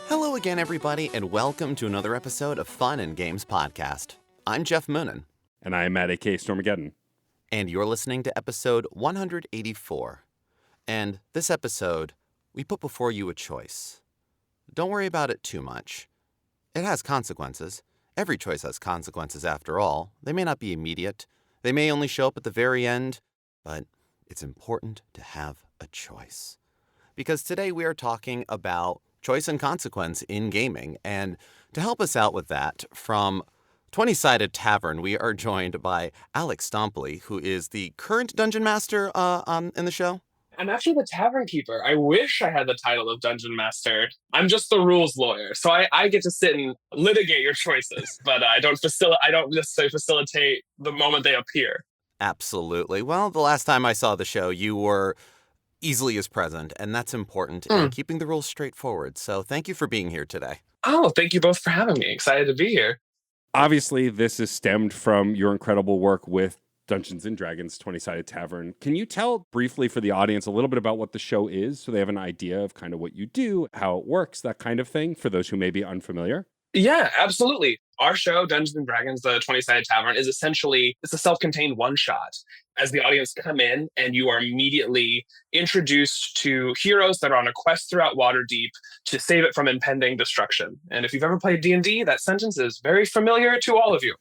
Hello again, everybody, and welcome to another episode of Fun and Games Podcast. I'm Geoff Moonen. And I'm Matt, a.k.a. Stormageddon. And you're listening to episode 184. And this episode, we put before you a choice. Don't worry about it too much. It has consequences. Every choice has consequences after all. They may not be immediate. They may only show up at the very end. But it's important to have a choice. Because today we are talking about choice and consequence in gaming. And to help us out with that, from Twenty-Sided Tavern, we are joined by Alex Stompoly, who is the current Dungeon Master in the show. I'm actually the Tavern Keeper. I wish I had the title of Dungeon Master. I'm just the rules lawyer, so I get to sit and litigate your choices, but I don't necessarily facilitate the moment they appear. Absolutely. Well, the last time I saw the show, you were easily as present, and that's important in keeping the rules straightforward. So thank you for being here today. Oh, thank you both for having me. Excited to be here. Obviously, this is stemmed from your incredible work with Dungeons & Dragons 20-Sided Tavern. Can you tell briefly for the audience a little bit about what the show is so they have an idea of kind of what you do, how it works, that kind of thing, for those who may be unfamiliar? Yeah, absolutely. Our show, Dungeons & Dragons, the 20-Sided Tavern, is essentially, it's a self-contained one-shot. As the audience come in and you are immediately introduced to heroes that are on a quest throughout Waterdeep to save it from impending destruction. And if you've ever played D&D, that sentence is very familiar to all of you.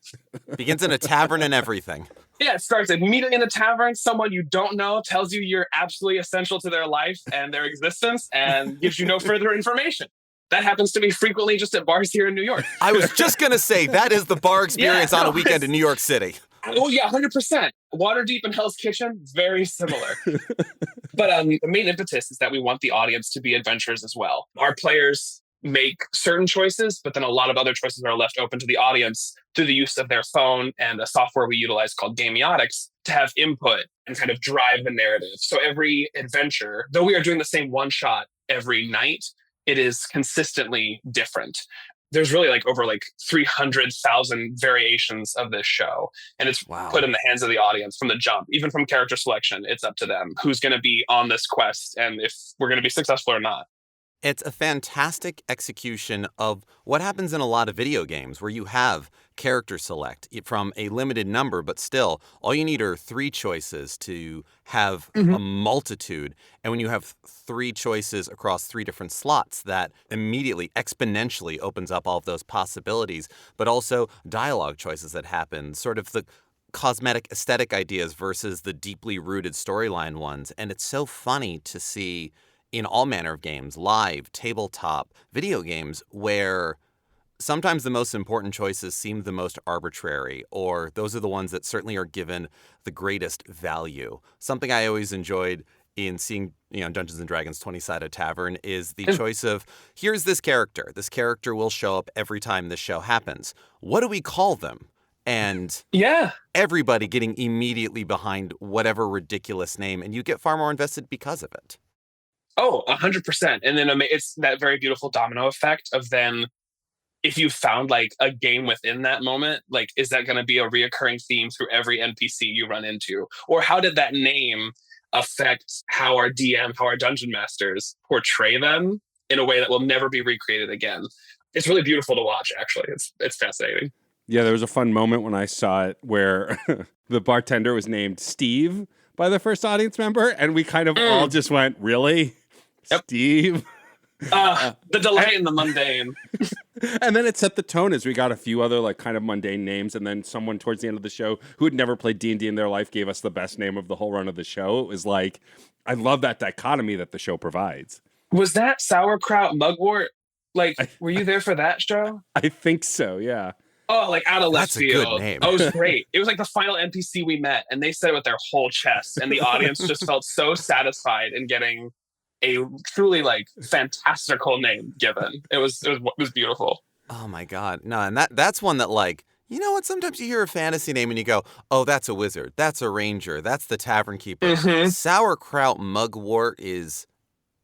Begins in a tavern and everything. Yeah, it starts immediately in a tavern. Someone you don't know tells you you're absolutely essential to their life and their existence and gives you no further information. That happens to me frequently just at bars here in New York. I was just going to say, that is the bar experience on a weekend in New York City. Oh, yeah, 100%. Waterdeep and Hell's Kitchen, very similar. But the main impetus is that we want the audience to be adventurers as well. Our players make certain choices, but then a lot of other choices are left open to the audience through the use of their phone and a software we utilize called Gamiotics to have input and kind of drive the narrative. So every adventure, though we are doing the same one shot every night, it is consistently different. There's really over 300,000 variations of this show. And it's put in the hands of the audience from the jump. Even from character selection, it's up to them who's going to be on this quest and if we're going to be successful or not. It's a fantastic execution of what happens in a lot of video games where you have character select from a limited number, but still, all you need are 3 choices to have a multitude. And when you have 3 choices across 3 different slots, that immediately exponentially opens up all of those possibilities, but also dialogue choices that happen, sort of the cosmetic aesthetic ideas versus the deeply rooted storyline ones. And it's so funny to see in all manner of games, live, tabletop, video games, where sometimes the most important choices seem the most arbitrary, or those are the ones that certainly are given the greatest value. Something I always enjoyed in seeing, Dungeons & Dragons 20-Sided Tavern is the choice of, here's this character. This character will show up every time this show happens. What do we call them? And everybody getting immediately behind whatever ridiculous name, and you get far more invested because of it. Oh, 100%. And then it's that very beautiful domino effect of then if you found a game within that moment, is that going to be a reoccurring theme through every NPC you run into? Or how did that name affect how our DM, how our dungeon masters portray them in a way that will never be recreated again? It's really beautiful to watch, actually. It's fascinating. Yeah, there was a fun moment when I saw it where the bartender was named Steve by the first audience member, and we kind of all just went, really? Yep. Steve? The delight in the mundane. And then it set the tone as we got a few other kind of mundane names, and then someone towards the end of the show who had never played D&D in their life gave us the best name of the whole run of the show. It was I love that dichotomy that the show provides. Was that sauerkraut mugwort? Were you there for that show? I think so, yeah. Oh, out of left field. That's a good name. Oh, it was great. It was the final NPC we met, and they said it with their whole chest, and the audience just felt so satisfied in getting a truly fantastical name given. It was beautiful. Oh my God. No, and that's one that you know what? Sometimes you hear a fantasy name and you go, oh, that's a wizard. That's a ranger. That's the Tavern Keeper. Sauerkraut mugwort is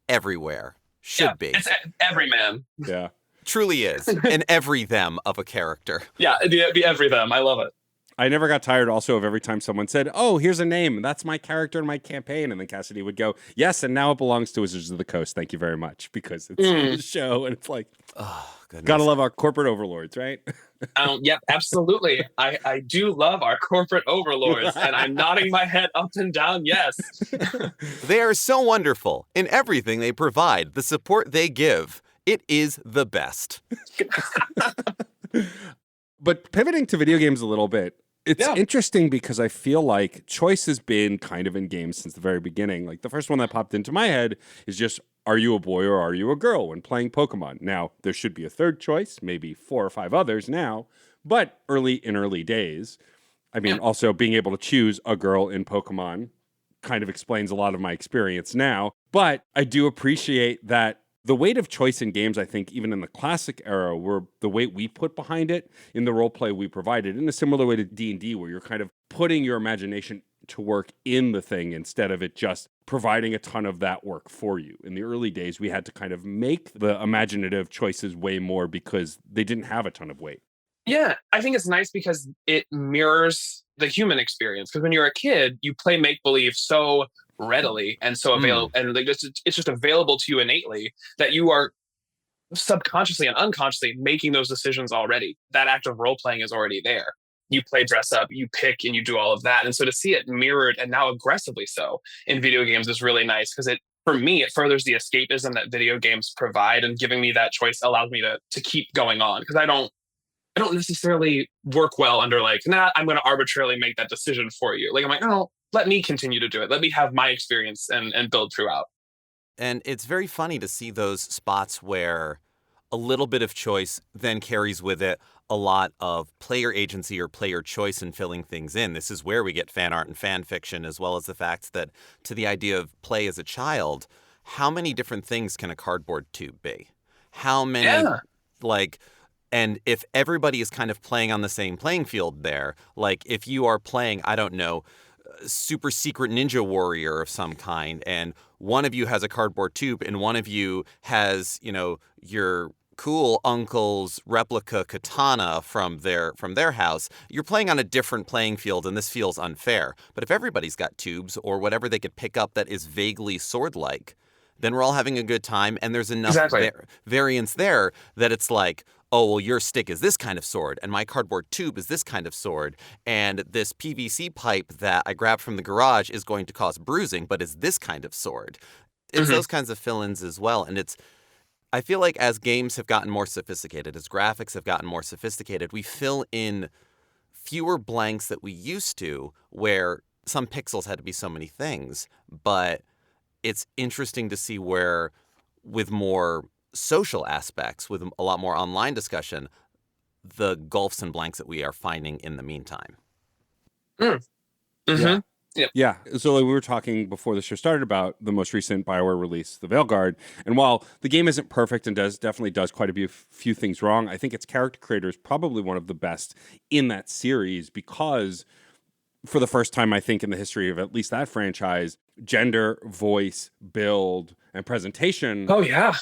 everywhere. Should be. It's every man. Yeah. Truly is. An every them of a character. Yeah, it'd be every them. I love it. I never got tired also of every time someone said, oh, here's a name. That's my character in my campaign. And then Cassidy would go, yes, and now it belongs to Wizards of the Coast. Thank you very much. Because it's the show. And it's like, Oh, goodness. gotta love our corporate overlords, right? Yep, absolutely. I do love our corporate overlords, and I'm nodding my head up and down, yes. They are so wonderful in everything they provide, the support they give. It is the best. But pivoting to video games a little bit, it's interesting because I feel like choice has been kind of in games since the very beginning. Like the first one that popped into my head is just, are you a boy or are you a girl when playing Pokemon? Now, there should be a third choice, maybe 4 or 5 others now, but early days, I mean, also being able to choose a girl in Pokemon kind of explains a lot of my experience now. But I do appreciate that the weight of choice in games, I think, even in the classic era, were the weight we put behind it in the role play we provided, in a similar way to D&D, where you're kind of putting your imagination to work in the thing instead of it just providing a ton of that work for you. In the early days, we had to kind of make the imaginative choices way more because they didn't have a ton of weight. Yeah, I think it's nice because it mirrors the human experience. Because when you're a kid, you play make-believe so readily and so available, and like it's just available to you innately that you are subconsciously and unconsciously making those decisions already. That act of role-playing is already there. You play dress up, you pick, and you do all of that. And so to see it mirrored, and now aggressively so, in video games is really nice because for me, it furthers the escapism that video games provide, and giving me that choice allows me to keep going on, because I don't necessarily work well under like, I'm going to arbitrarily make that decision for you. Like, I'm like, oh, let me continue to do it. Let me have my experience and build throughout. And it's very funny to see those spots where a little bit of choice then carries with it a lot of player agency or player choice in filling things in. This is where we get fan art and fan fiction, as well as the fact that to the idea of play as a child, how many different things can a cardboard tube be? How many, and if everybody is kind of playing on the same playing field there, like if you are playing, I don't know, super secret ninja warrior of some kind, and one of you has a cardboard tube and one of you has, your cool uncle's replica katana from their house, you're playing on a different playing field, and this feels unfair. But if everybody's got tubes or whatever they could pick up that is vaguely sword-like, then we're all having a good time, and there's enough variance there that it's like, oh, well, your stick is this kind of sword, and my cardboard tube is this kind of sword, and this PVC pipe that I grabbed from the garage is going to cause bruising, but is this kind of sword. It's those kinds of fill-ins as well, and I feel like as games have gotten more sophisticated, as graphics have gotten more sophisticated, we fill in fewer blanks that we used to, where some pixels had to be so many things, but it's interesting to see where, with more social aspects, with a lot more online discussion, the gulfs and blanks that we are finding in the meantime. Yeah. So we were talking before the show started about the most recent BioWare release, the Veilguard. And while the game isn't perfect and definitely does quite a few things wrong, I think its character creator is probably one of the best in that series, because for the first time, I think, in the history of at least that franchise, gender, voice, build, and presentation,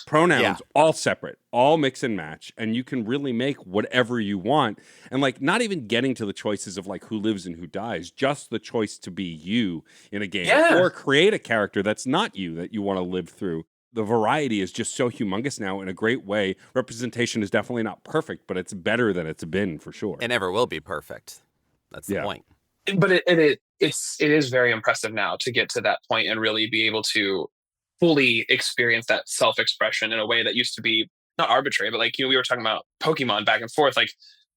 pronouns, all separate, all mix and match, and you can really make whatever you want. And like, not even getting to the choices of like who lives and who dies, just the choice to be you in a game, or create a character that's not you, that you want to live through. The variety is just so humongous now in a great way. Representation is definitely not perfect, but it's better than it's been for sure. It never will be perfect. That's the point. But it is very impressive now to get to that point and really be able to fully experience that self-expression in a way that used to be not arbitrary, but like, we were talking about Pokemon back and forth, like,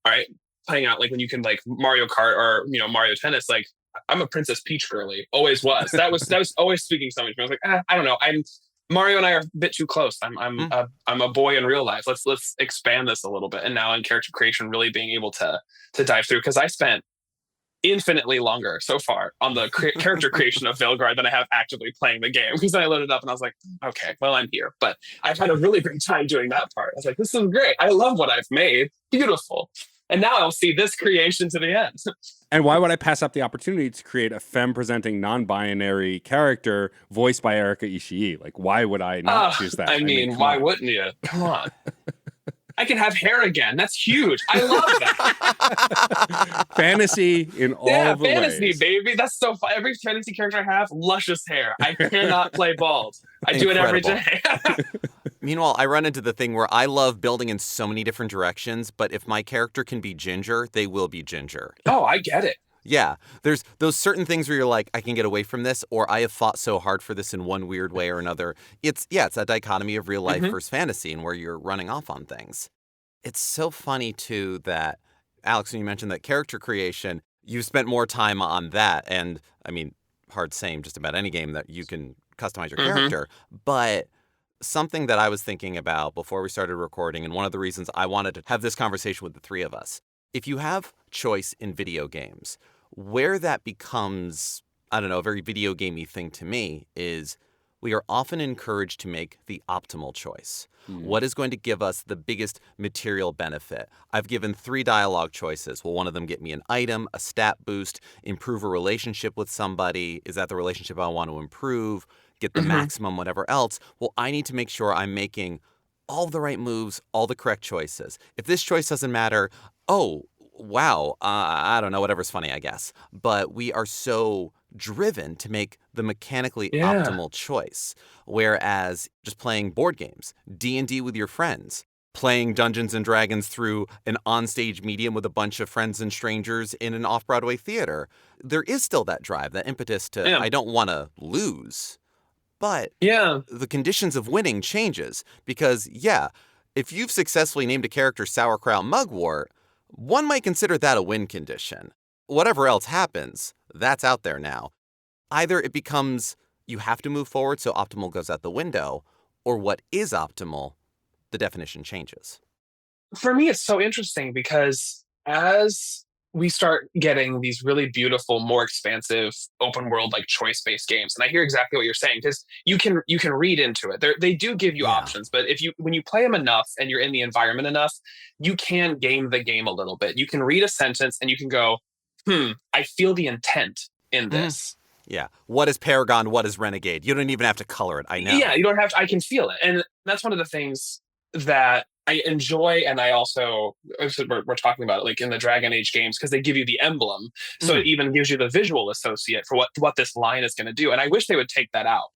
all right, playing out like when you can like Mario Kart or, Mario Tennis, like I'm a Princess Peach girly, always was. That was always speaking something to me. I was like, I don't know. Mario and I are a bit too close. I'm a boy in real life. Let's expand this a little bit. And now in character creation, really being able to dive through, because I spent infinitely longer so far on the character creation of Veilguard than I have actively playing the game, because I loaded up and I was like, okay, well, I'm here. But I've had a really great time doing that part. I was like, this is great. I love what I've made. Beautiful. And now I'll see this creation to the end. And why would I pass up the opportunity to create a femme-presenting, non-binary character voiced by Erika Ishii? Like, why would I not choose that? I mean, why wouldn't you? Come on. I can have hair again. That's huge. I love that. Fantasy in all the fantasy, ways. baby. That's so fun. Every fantasy character I have, luscious hair. I cannot play bald. I do it every day. Meanwhile, I run into the thing where I love building in so many different directions, but if my character can be ginger, they will be ginger. Oh, I get it. Yeah, there's those certain things where you're like, I can get away from this, or I have fought so hard for this in one weird way or another. It's that dichotomy of real life versus fantasy and where you're running off on things. It's so funny, too, that, Alex, when you mentioned that character creation, you've spent more time on that. And, I mean, hard saying just about any game that you can customize your character. But something that I was thinking about before we started recording, and one of the reasons I wanted to have this conversation with the three of us, if you have choice in video games, where that becomes, I don't know, a very video gamey thing to me is we are often encouraged to make the optimal choice. What is going to give us the biggest material benefit? I've given 3 dialogue choices. Will one of them get me an item, a stat boost, improve a relationship with somebody? Is that the relationship I want to improve? Get the maximum, whatever else? Well, I need to make sure I'm making all the right moves, all the correct choices. If this choice doesn't matter, wow, I don't know, whatever's funny, I guess. But we are so driven to make the mechanically optimal choice. Whereas just playing board games, D&D with your friends, playing Dungeons and Dragons through an onstage medium with a bunch of friends and strangers in an off-Broadway theater, there is still that drive, that impetus to, I don't want to lose. But the conditions of winning changes because, if you've successfully named a character Sauerkraut Mugwort, one might consider that a win condition. Whatever else happens, that's out there now. Either it becomes you have to move forward, so optimal goes out the window, or what is optimal, the definition changes. For me, it's so interesting because as we start getting these really beautiful, more expansive, open world, like choice-based games, and I hear exactly what you're saying because you can read into it. They do give you options, but when you play them enough and you're in the environment enough, you can game the game a little bit. You can read a sentence and you can go, I feel the intent in this. Yeah. What is Paragon? What is Renegade? You don't even have to color it. I know. Yeah, you don't have to. I can feel it. And that's one of the things that I enjoy. And I also, we're talking about it like in the Dragon Age games, because they give you the emblem. So it even gives you the visual associate for what this line is going to do. And I wish they would take that out.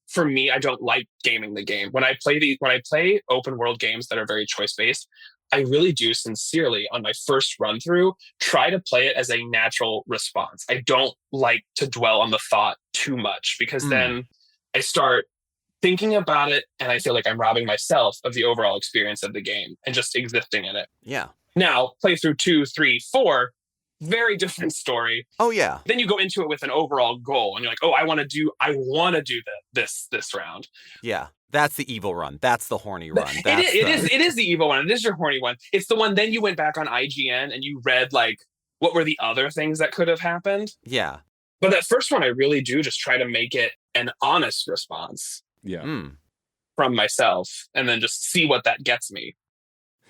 For me, I don't like gaming the game. When I play open world games that are very choice based, I really do sincerely on my first run through try to play it as a natural response. I don't like to dwell on the thought too much because then I start thinking about it and I feel like I'm robbing myself of the overall experience of the game and just existing in it. Yeah. Now, play through 2, 3, 4, very different story. Oh yeah. Then you go into it with an overall goal and you're like, oh, I want to do this round. Yeah. That's the evil run. That's the horny run. It is the evil one. It is your horny one. It's the one. Then you went back on IGN and you read like what were the other things that could have happened. Yeah. But that first one, I really do just try to make it an honest response. Yeah. From myself, and then just see what that gets me.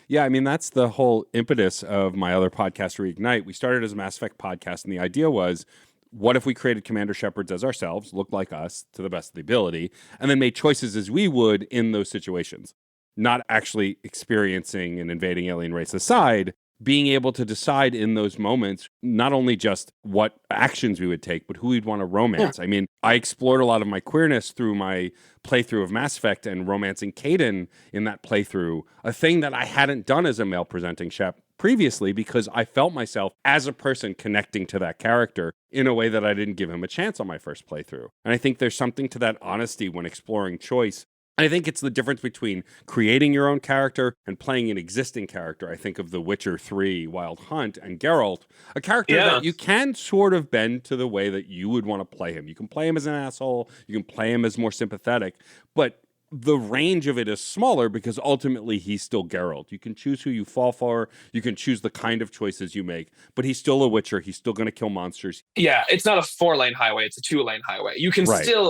Yeah, I mean, that's the whole impetus of my other podcast, Reignite. We started as a Mass Effect podcast, and the idea was, what if we created Commander Shepherds as ourselves, looked like us to the best of the ability, and then made choices as we would in those situations? Not actually experiencing an invading alien race aside, being able to decide in those moments, not only just what actions we would take, but who we'd want to romance. I mean, I explored a lot of my queerness through my playthrough of Mass Effect and romancing Caden in that playthrough, a thing that I hadn't done as a male presenting Shep previously because I felt myself as a person connecting to that character in a way that I didn't give him a chance on my first playthrough. And I think there's something to that honesty when exploring choice. I think it's the difference between creating your own character and playing an existing character. I think of The Witcher 3, Wild Hunt, and Geralt, a character that you can sort of bend to the way that you would want to play him. You can play him as an asshole, you can play him as more sympathetic, but the range of it is smaller because ultimately he's still Geralt. You can choose who you fall for, you can choose the kind of choices you make, but he's still a Witcher, he's still going to kill monsters. Yeah, it's not a 4-lane highway, it's a 2-lane highway. You can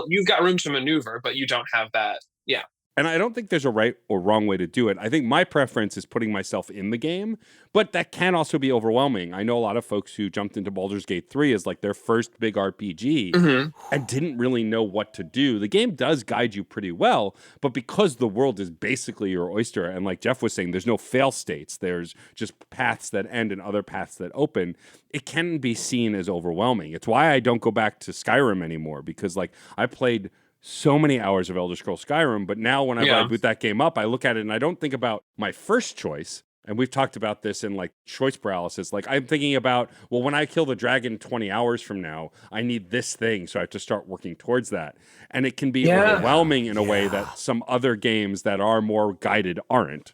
you've got room to maneuver, but you don't have that. Yeah. And I don't think there's a right or wrong way to do it. I think my preference is putting myself in the game, but that can also be overwhelming. I know a lot of folks who jumped into Baldur's Gate 3 as like their first big RPG and didn't really know what to do. The game does guide you pretty well, but because the world is basically your oyster, and like Geoff was saying, there's no fail states, there's just paths that end and other paths that open, it can be seen as overwhelming. It's why I don't go back to Skyrim anymore, because like I played so many hours of Elder Scrolls Skyrim, but now whenever I boot that game up, I look at it and I don't think about my first choice. And we've talked about this in like choice paralysis. Like I'm thinking about, well, when I kill the dragon 20 hours from now, I need this thing. So I have to start working towards that. And it can be overwhelming in a way that some other games that are more guided aren't.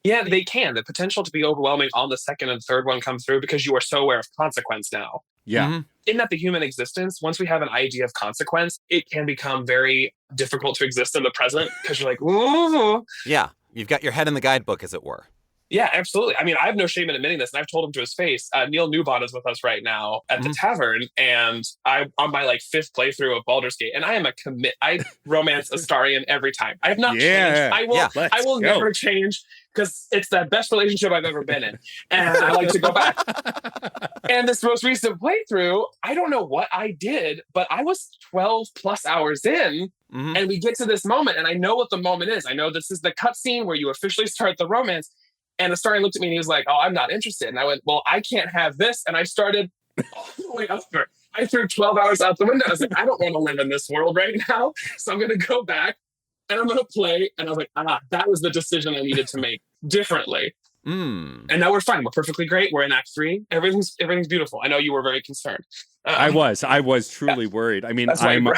Yeah, they can. The potential to be overwhelming on the second and third one come through because you are so aware of consequence now. Yeah. In that the human existence, once we have an idea of consequence, it can become very difficult to exist in the present because you're like, ooh. Yeah, you've got your head in the guidebook, as it were. Yeah, absolutely. I mean, I have no shame in admitting this, and I've told him to his face. Neil Newbon is with us right now at the tavern, and I'm on my like 5th playthrough of Baldur's Gate, and I am a commit. I romance Astarion every time. I have not changed. I will never change because it's the best relationship I've ever been in, and I like to go back. And this most recent playthrough, I don't know what I did, but I was 12 plus hours in. And we get to this moment, and I know what the moment is. I know this is the cutscene where you officially start the romance. And Astarion looked at me and he was like, oh, I'm not interested. And I went, well, I can't have this. And I started all the way up there. I threw 12 hours out the window. I was like, I don't want to live in this world right now. So I'm going to go back and I'm going to play. And I was like, that was the decision I needed to make differently. And now we're fine. We're perfectly great. We're in Act 3. Everything's beautiful. I know you were very concerned. I was truly worried. I mean, I'm a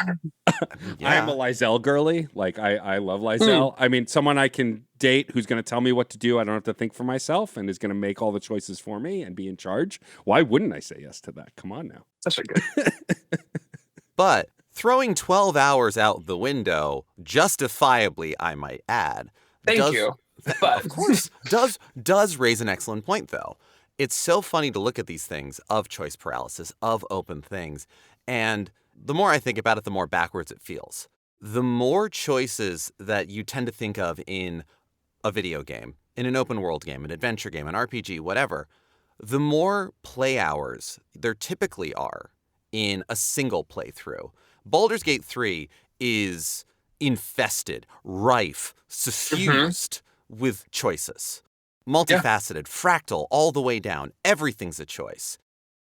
Lysel girly. Like I love Lysel. I mean, someone I can date who's going to tell me what to do. I don't have to think for myself and is going to make all the choices for me and be in charge. Why wouldn't I say yes to that? Come on now. Such a good. But throwing 12 hours out the window, justifiably, I might add. Thank you. But of course, does raise an excellent point, though. It's so funny to look at these things of choice paralysis, of open things. And the more I think about it, the more backwards it feels. The more choices that you tend to think of in a video game, in an open world game, an adventure game, an RPG, whatever, the more play hours there typically are in a single playthrough. Baldur's Gate 3 is infested, rife, suffused with choices. Multifaceted, fractal, all the way down. Everything's a choice.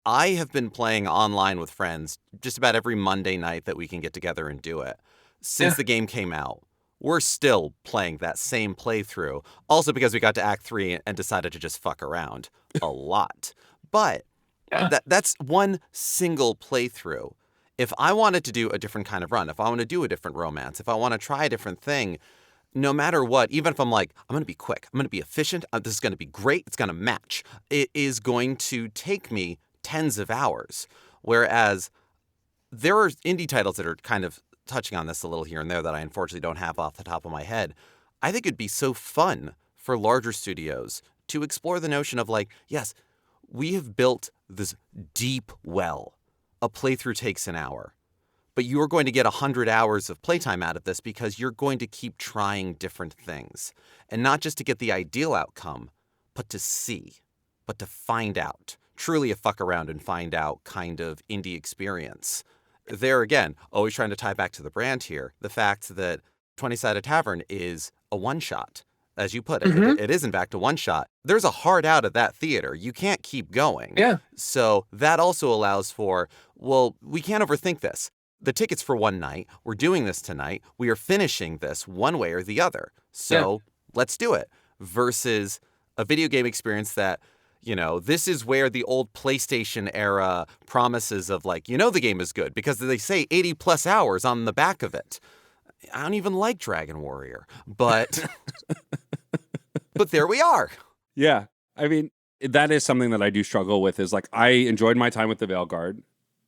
I have been playing online with friends just about every Monday night that we can get together and do it. Since the game came out, we're still playing that same playthrough. Also because we got to Act 3 and decided to just fuck around a lot. But that's one single playthrough. If I wanted to do a different kind of run, if I want to do a different romance, if I want to try a different thing, no matter what, even if I'm like, I'm going to be quick, I'm going to be efficient, this is going to be great, it's going to match, it is going to take me tens of hours. Whereas there are indie titles that are kind of touching on this a little here and there that I unfortunately don't have off the top of my head. I think it'd be so fun for larger studios to explore the notion of like, yes, we have built this deep well. A playthrough takes an hour. But you're going to get 100 hours of playtime out of this because you're going to keep trying different things. And not just to get the ideal outcome, but to see, but to find out. Truly a fuck around and find out kind of indie experience. There again, always trying to tie back to the brand here, the fact that 20-Sided Tavern is a one-shot. As you put it, it is in fact a one-shot. There's a hard out at that theater. You can't keep going. Yeah. So that also allows for, well, we can't overthink this. The ticket's for one night. We're doing this tonight. We are finishing this one way or the other. So let's do it. Versus a video game experience that, you know, this is where the old PlayStation era promises of like, you know, the game is good because they say 80 plus hours on the back of it. I don't even like Dragon Warrior, but but there we are. Yeah. I mean, that is something that I do struggle with is like, I enjoyed my time with the Veilguard,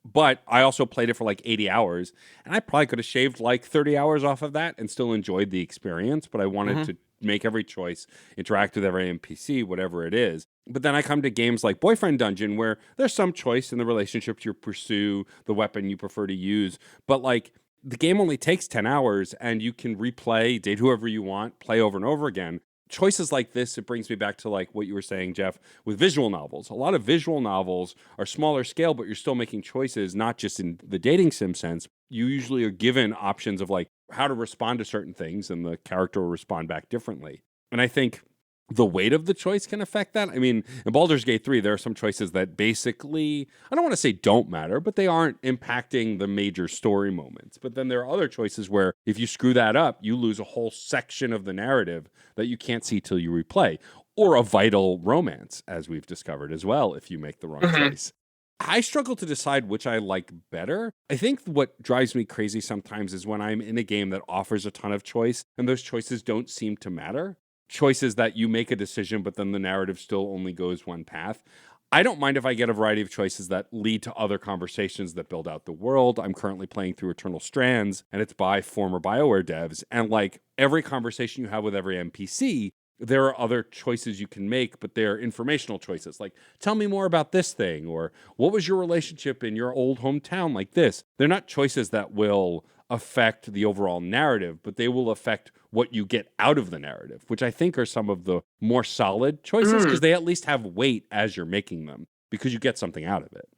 but I also played it for like 80 hours and I probably could have shaved like 30 hours off of that and still enjoyed the experience. But I wanted to make every choice, interact with every NPC, whatever it is. But then I come to games like Boyfriend Dungeon where there's some choice in the relationships you pursue, the weapon you prefer to use. But like, The game only takes 10 hours and you can replay, date whoever you want, play over and over again. Choices like this, it brings me back to like what you were saying, Geoff, with visual novels. A lot of visual novels are smaller scale, but you're still making choices, not just in the dating sim sense. You usually are given options of like how to respond to certain things, and the character will respond back differently. And I think the weight of the choice can affect that. I mean, in Baldur's Gate 3, there are some choices that basically, I don't want to say don't matter, but they aren't impacting the major story moments. But then there are other choices where if you screw that up, you lose a whole section of the narrative that you can't see till you replay, or a vital romance, as we've discovered as well, if you make the wrong choice. I struggle to decide which I like better. I think what drives me crazy sometimes is when I'm in a game that offers a ton of choice and those choices don't seem to matter. Choices that you make a decision, but then the narrative still only goes one path. I don't mind if I get a variety of choices that lead to other conversations that build out the world. I'm currently playing through Eternal Strands, and it's by former BioWare devs. And like every conversation you have with every NPC, there are other choices you can make, but they're informational choices. Like, tell me more about this thing, or what was your relationship in your old hometown like this? They're not choices that will affect the overall narrative, but they will affect what you get out of the narrative, which I think are some of the more solid choices because they at least have weight as you're making them because you get something out of it.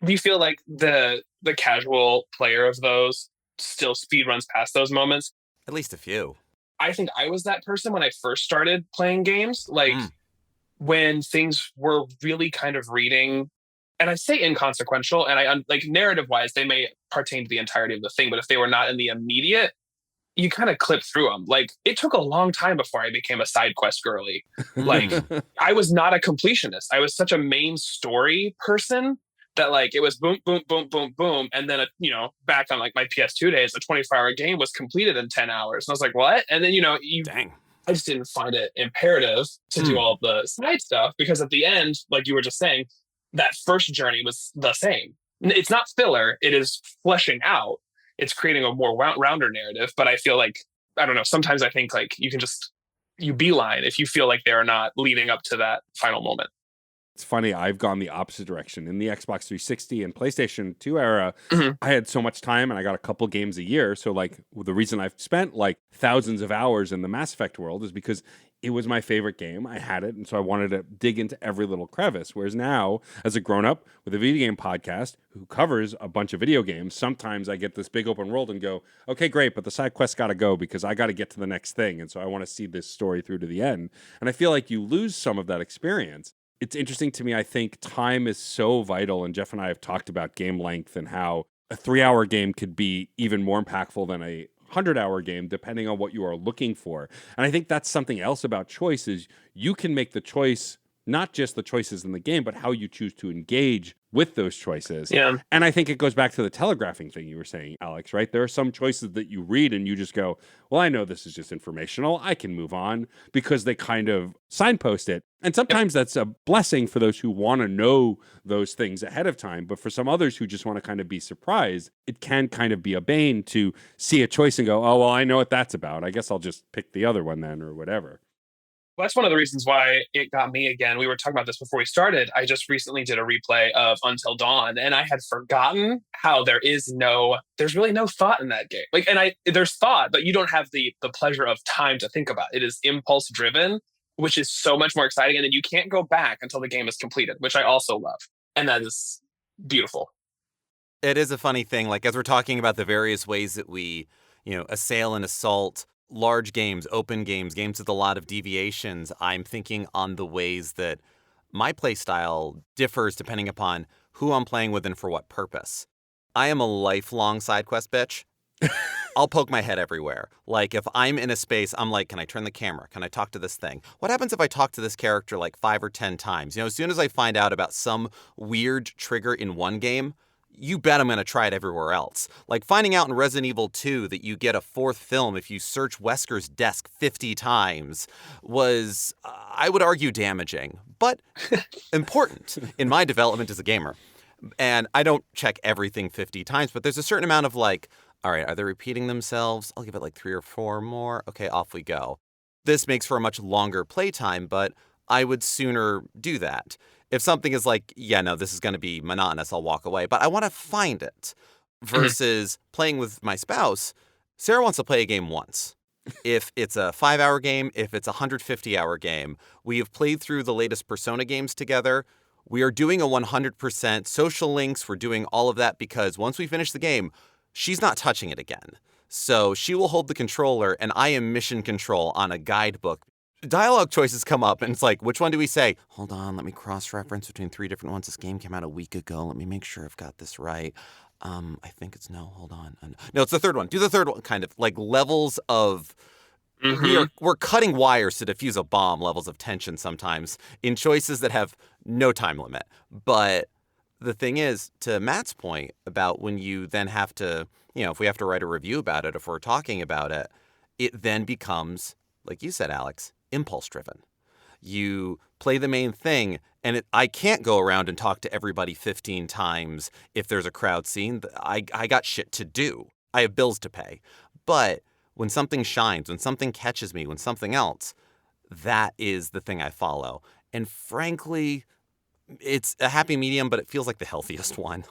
Do you feel like the casual player of those still speed runs past those moments? At least a few. I think I was that person when I first started playing games. Like when things were really kind of reading, and I say inconsequential, and I like narrative wise, they may pertain to the entirety of the thing, but if they were not in the immediate, you kind of clip through them. Like it took a long time before I became a side quest girly. Like I was not a completionist. I was such a main story person that like it was boom, boom, boom, boom, boom. And then, back on like my PS2 days, a 24-hour game was completed in 10 hours. And I was like, what? And then, Dang. I just didn't find it imperative to do all the side stuff because at the end, like you were just saying, that first journey was the same. It's not filler. It is fleshing out. It's creating a more rounder narrative. But I feel like, I don't know, sometimes I think like you beeline if you feel like they're not leading up to that final moment. It's funny, I've gone the opposite direction. In the Xbox 360 and PlayStation 2 era, I had so much time and I got a couple games a year. So like the reason I've spent like thousands of hours in the Mass Effect world is because it was my favorite game. I had it. And so I wanted to dig into every little crevice. Whereas now, as a grown-up with a video game podcast who covers a bunch of video games, sometimes I get this big open world and go, okay, great, but the side quest got to go because I got to get to the next thing. And so I want to see this story through to the end. And I feel like you lose some of that experience. It's interesting to me. I think time is so vital. And Geoff and I have talked about game length and how a 3-hour game could be even more impactful than a 100-hour game, depending on what you are looking for. And I think that's something else about choice is you can make the choice, not just the choices in the game, but how you choose to engage with those choices. Yeah. And I think it goes back to the telegraphing thing you were saying, Alex, right? There are some choices that you read and you just go, well, I know this is just informational. I can move on because they kind of signpost it. And sometimes that's a blessing for those who want to know those things ahead of time. But for some others who just want to kind of be surprised, it can kind of be a bane to see a choice and go, oh, well, I know what that's about. I guess I'll just pick the other one then or whatever. Well, that's one of the reasons why it got me again. We were talking about this before we started. I just recently did a replay of Until Dawn, and I had forgotten how there's really no thought in that game. Like, and there's thought, but you don't have the pleasure of time to think about. It is impulse driven, which is so much more exciting. And then you can't go back until the game is completed, which I also love. And that is beautiful. It is a funny thing. Like, as we're talking about the various ways that we, assail and assault large games, open games, games with a lot of deviations, I'm thinking on the ways that my play style differs depending upon who I'm playing with and for what purpose. I am a lifelong side quest bitch. I'll poke my head everywhere. Like, if I'm in a space, I'm like, can I turn the camera? Can I talk to this thing? What happens if I talk to this character like 5 or 10 times? As soon as I find out about some weird trigger in one game, you bet I'm going to try it everywhere else. Like finding out in Resident Evil 2 that you get a fourth film if you search Wesker's desk 50 times was, I would argue, damaging, but important in my development as a gamer. And I don't check everything 50 times, but there's a certain amount of like, all right, are they repeating themselves? I'll give it like 3 or 4 more. Okay, off we go. This makes for a much longer playtime, but I would sooner do that. If something is like, yeah, no, this is going to be monotonous, I'll walk away. But I want to find it. versus playing with my spouse. Sarah wants to play a game once. If it's a 5-hour game, if it's a 150-hour game, we have played through the latest Persona games together. We are doing a 100% social links. We're doing all of that because once we finish the game, she's not touching it again. So she will hold the controller and I am mission control on a guidebook. Dialogue choices come up and it's like, which one do we say? Hold on, let me cross-reference between 3 different ones. This game came out a week ago. Let me make sure I've got this right. I think it's no, hold on. No, it's the third one. Do the third one, kind of like levels of we're cutting wires to defuse a bomb, levels of tension sometimes in choices that have no time limit. But the thing is, to Matt's point about when you then have to, if we have to write a review about it, if we're talking about it, it then becomes, like you said, Alex, impulse driven. You play the main thing, and I can't go around and talk to everybody 15 times if there's a crowd scene. I got shit to do. I have bills to pay. But when something shines, when something catches me, when something else, that is the thing I follow. And frankly, it's a happy medium, but it feels like the healthiest one.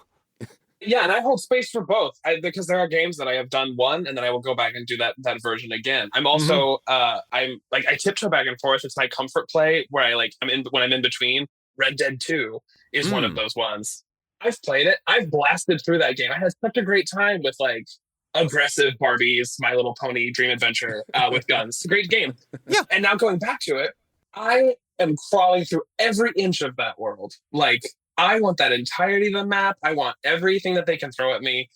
Yeah, and I hold space for both because there are games that I have done one, and then I will go back and do that version again. I'm also I tiptoe back and forth. It's my comfort play where when I'm in between. Red Dead 2 is one of those ones. I've played it. I've blasted through that game. I had such a great time with aggressive Barbies, My Little Pony Dream Adventure with guns. It's a great game. Yeah. And now going back to it, I am crawling through every inch of that world. I want that entirety of the map. I want everything that they can throw at me.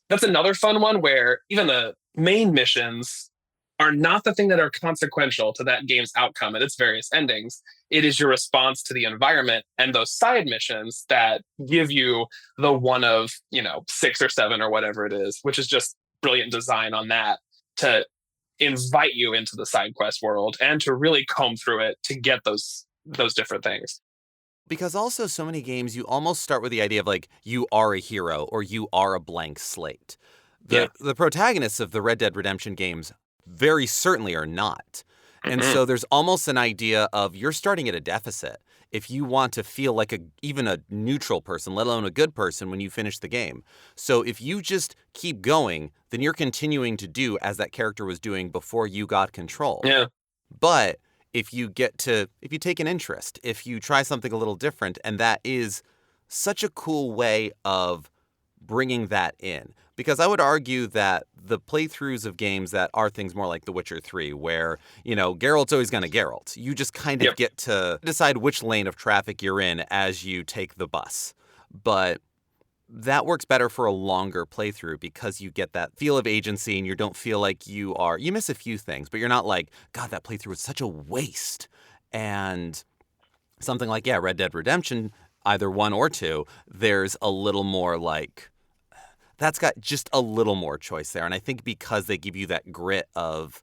That's another fun one where even the main missions are not the thing that are consequential to that game's outcome and its various endings. It is your response to the environment and those side missions that give you the one of, 6 or 7 or whatever it is, which is just brilliant design on that to invite you into the side quest world and to really comb through it to get those different things. Because also so many games, you almost start with the idea of you are a hero or you are a blank slate. The protagonists of the Red Dead Redemption games very certainly are not. And so there's almost an idea of you're starting at a deficit if you want to feel like even a neutral person, let alone a good person when you finish the game. So if you just keep going, then you're continuing to do as that character was doing before you got control. Yeah. But if you take an interest, if you try something a little different, and that is such a cool way of bringing that in. Because I would argue that the playthroughs of games that are things more like The Witcher 3, where, Geralt's always going to Geralt. You just kind of get to decide which lane of traffic you're in as you take the bus. But that works better for a longer playthrough because you get that feel of agency and you don't feel like you miss a few things, but you're not like, God, that playthrough was such a waste. And something like, Red Dead Redemption, either 1 or 2, there's a little more that's got just a little more choice there. And I think because they give you that grit of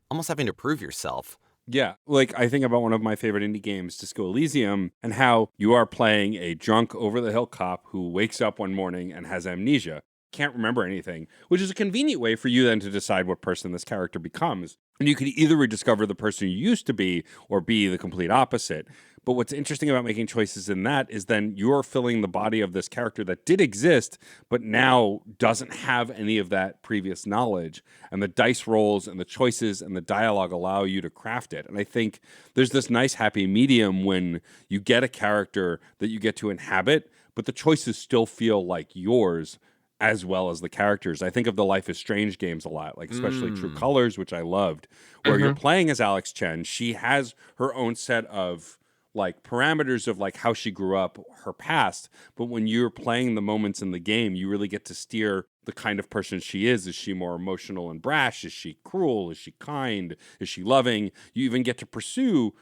almost having to prove yourself. Yeah, I think about one of my favorite indie games, Disco Elysium, and how you are playing a drunk over-the-hill cop who wakes up one morning and has amnesia, can't remember anything, which is a convenient way for you then to decide what person this character becomes. And you could either rediscover the person you used to be or be the complete opposite. But what's interesting about making choices in that is then you're filling the body of this character that did exist, but now doesn't have any of that previous knowledge. And the dice rolls and the choices and the dialogue allow you to craft it. And I think there's this nice happy medium when you get a character that you get to inhabit, but the choices still feel like yours as well as the characters. I think of the Life is Strange games a lot, especially True Colors, which I loved, where you're playing as Alex Chen. She has her own set of parameters of how she grew up, her past. But when you're playing the moments in the game, you really get to steer the kind of person she is. Is she more emotional and brash? Is she cruel? Is she kind? Is she loving? You even get to pursue,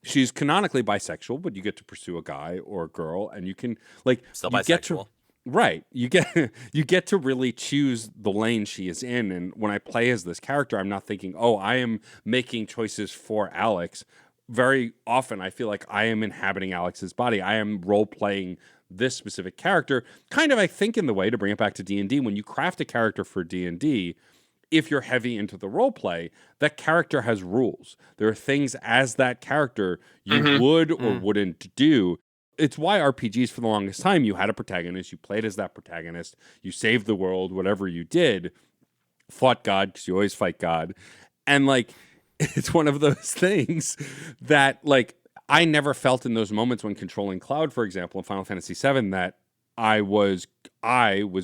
she's canonically bisexual, but you get to pursue a guy or a girl, and you can Still you bisexual. Get to, right. You get to really choose the lane she is in. And when I play as this character, I'm not thinking, oh, I am making choices for Alex. Very often I feel like I am inhabiting Alex's body. I am role-playing this specific character. Kind of, I think, in the way, to bring it back to D&D, when you craft a character for D&D, if you're heavy into the role play, that character has rules. There are things as that character you would or wouldn't do. It's why RPGs for the longest time, you had a protagonist, you played as that protagonist, you saved the world, whatever you did, fought God, because you always fight God. And like, it's one of those things that like I never felt in those moments when controlling Cloud, for example, in Final Fantasy VII, that I was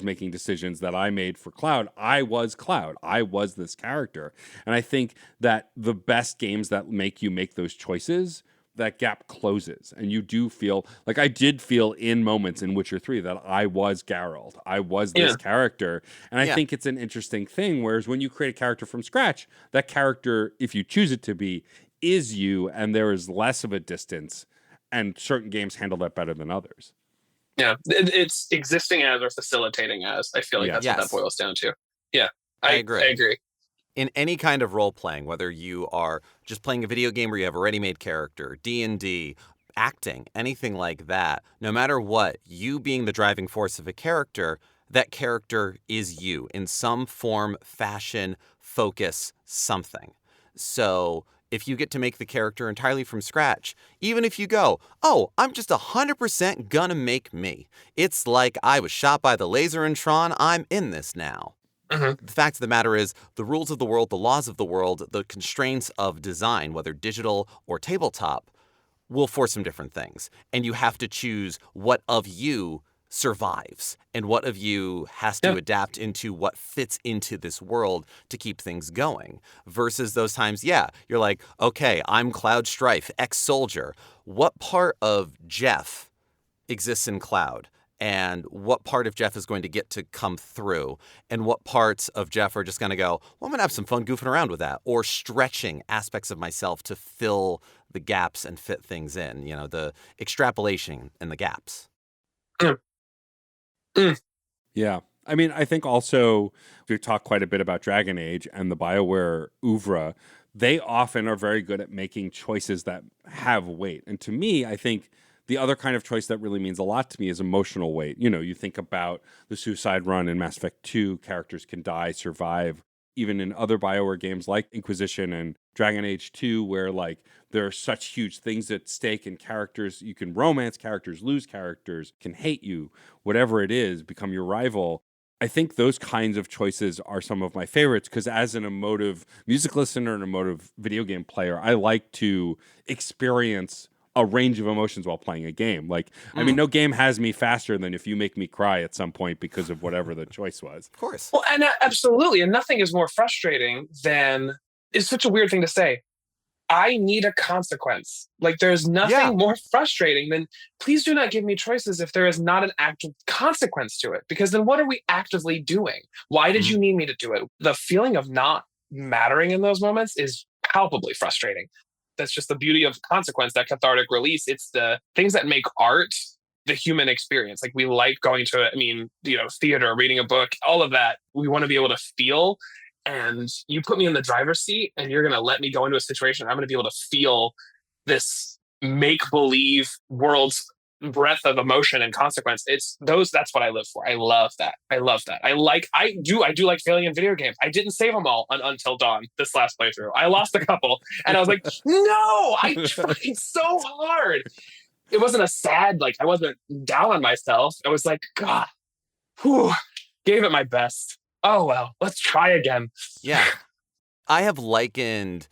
making decisions that I made for Cloud. I was Cloud. I was this character. And I think that the best games that make you make those choices, that gap closes. And you do feel like I did feel in moments in Witcher 3 that I was Geralt. I was this character. And I think it's an interesting thing. Whereas when you create a character from scratch, that character, if you choose it to be, is you, and there is less of a distance. And certain games handle that better than others. Yeah, it's existing as or facilitating as. I feel like that's what that boils down to. Yeah, I agree. In any kind of role playing, whether you are just playing a video game where you have a ready-made character, D&D, acting, anything like that, no matter what, you being the driving force of a character, that character is you in some form, fashion, focus, something. So if you get to make the character entirely from scratch, even if you go, oh, I'm just 100% gonna make me. It's like I was shot by the laser in Tron, I'm in this now. Mm-hmm. The fact of the matter is, the rules of the world, the laws of the world, the constraints of design, whether digital or tabletop, will force some different things. And you have to choose what of you survives and what of you has to adapt into what fits into this world to keep things going. Versus those times, you're like, okay, I'm Cloud Strife, ex-soldier. What part of Geoff exists in Cloud? And what part of Geoff is going to get to come through, and what parts of Geoff are just going to go, well, I'm going to have some fun goofing around with that, or stretching aspects of myself to fill the gaps and fit things in, the extrapolation and the gaps. Yeah. I mean, I think also we talk quite a bit about Dragon Age and the BioWare oeuvre. They often are very good at making choices that have weight. And to me, I think the other kind of choice that really means a lot to me is emotional weight. You think about the suicide run in Mass Effect 2, characters can die, survive. Even in other BioWare games like Inquisition and Dragon Age 2, where like there are such huge things at stake and characters, you can romance characters, lose characters, can hate you, whatever it is, become your rival. I think those kinds of choices are some of my favorites because as an emotive music listener and emotive video game player, I like to experience a range of emotions while playing a game. Like, I mean, no game has me faster than if you make me cry at some point because of whatever the choice was. Of course. Well, and absolutely. And nothing is more frustrating than, it's such a weird thing to say, I need a consequence. Like, there's nothing more frustrating than, please do not give me choices if there is not an active consequence to it. Because then what are we actively doing? Why did you need me to do it? The feeling of not mattering in those moments is palpably frustrating. That's just the beauty of consequence, that cathartic release. It's the things that make art the human experience. Like, we like going to, theater, reading a book, all of that. We want to be able to feel. And you put me in the driver's seat and you're going to let me go into a situation. I'm going to be able to feel this make-believe world's breadth of emotion and consequence. That's what I live for. I love that. I do like failing in video games. I didn't save them all until Dawn this last playthrough. I lost a couple and I was like, no, I tried so hard. It wasn't a sad, I wasn't down on myself. I was like, God, gave it my best. Oh, well, let's try again. Yeah. I have likened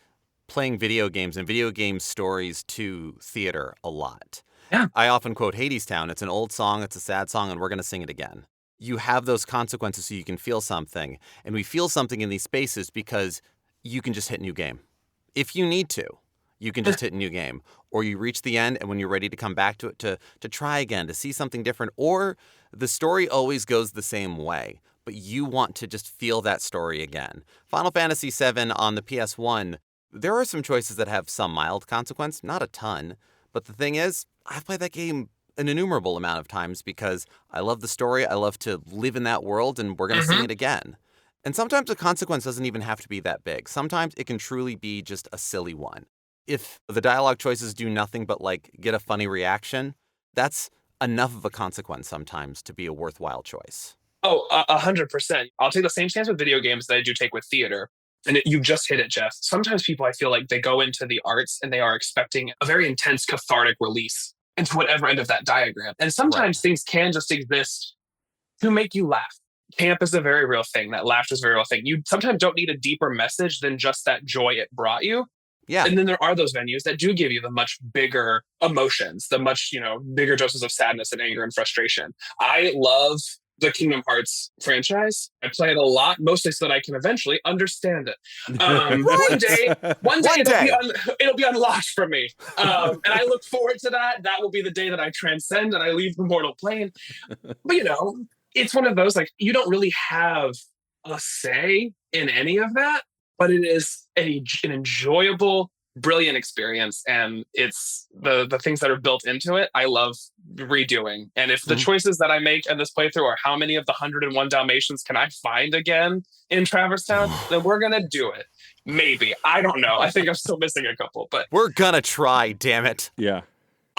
playing video games and video game stories to theater a lot. Yeah. I often quote Hadestown. It's an old song, it's a sad song, and we're going to sing it again. You have those consequences so you can feel something. And we feel something in these spaces because you can just hit new game. If you need to, you can just hit a new game. Or you reach the end, and when you're ready to come back to it, to try again, to see something different. Or the story always goes the same way, but you want to just feel that story again. Final Fantasy VII on the PS1, there are some choices that have some mild consequence, not a ton. But the thing is, I've played that game an innumerable amount of times because I love the story, I love to live in that world, and we're going to sing it again. And sometimes the consequence doesn't even have to be that big. Sometimes it can truly be just a silly one. If the dialogue choices do nothing but get a funny reaction, that's enough of a consequence sometimes to be a worthwhile choice. Oh, 100%. I'll take the same stance with video games that I do take with theater. And you just hit it, Geoff. Sometimes people, I feel like they go into the arts and they are expecting a very intense cathartic release. into whatever end of that diagram. And sometimes things can just exist to make you laugh. Camp is a very real thing. That laughter is a very real thing. You sometimes don't need a deeper message than just that joy it brought you. Yeah. And then there are those venues that do give you the much bigger emotions, the much, bigger doses of sadness and anger and frustration. I love the Kingdom Hearts franchise. I play it a lot, mostly so that I can eventually understand it. One day it'll be unlocked for me. And I look forward to that. That will be the day that I transcend and I leave the mortal plane. But, it's one of those, like, you don't really have a say in any of that, but it is an enjoyable, brilliant experience. And it's the things that are built into it, I love redoing. And if the choices that I make in this playthrough are how many of the 101 Dalmatians can I find again in Traverse Town, then we're going to do it. Maybe. I don't know. I think I'm still missing a couple, but we're going to try, damn it. Yeah.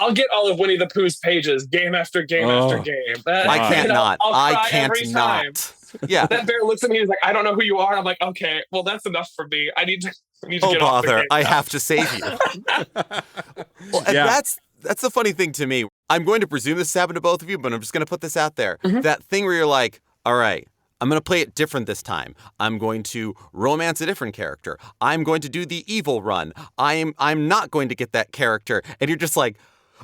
I'll get all of Winnie the Pooh's pages game after game after game. I can't not. I'll cry every time. Not. Yeah. That bear looks at me and he's like, I don't know who you are. I'm like, okay, well, that's enough for me. I need to get off the game I now. have to save you. And that's the funny thing to me. I'm going to presume this happened to both of you, but I'm just going to put this out there. That thing where you're like, all right, I'm going to play it different this time. I'm going to romance a different character. I'm going to do the evil run. I'm not going to get that character. And you're just like,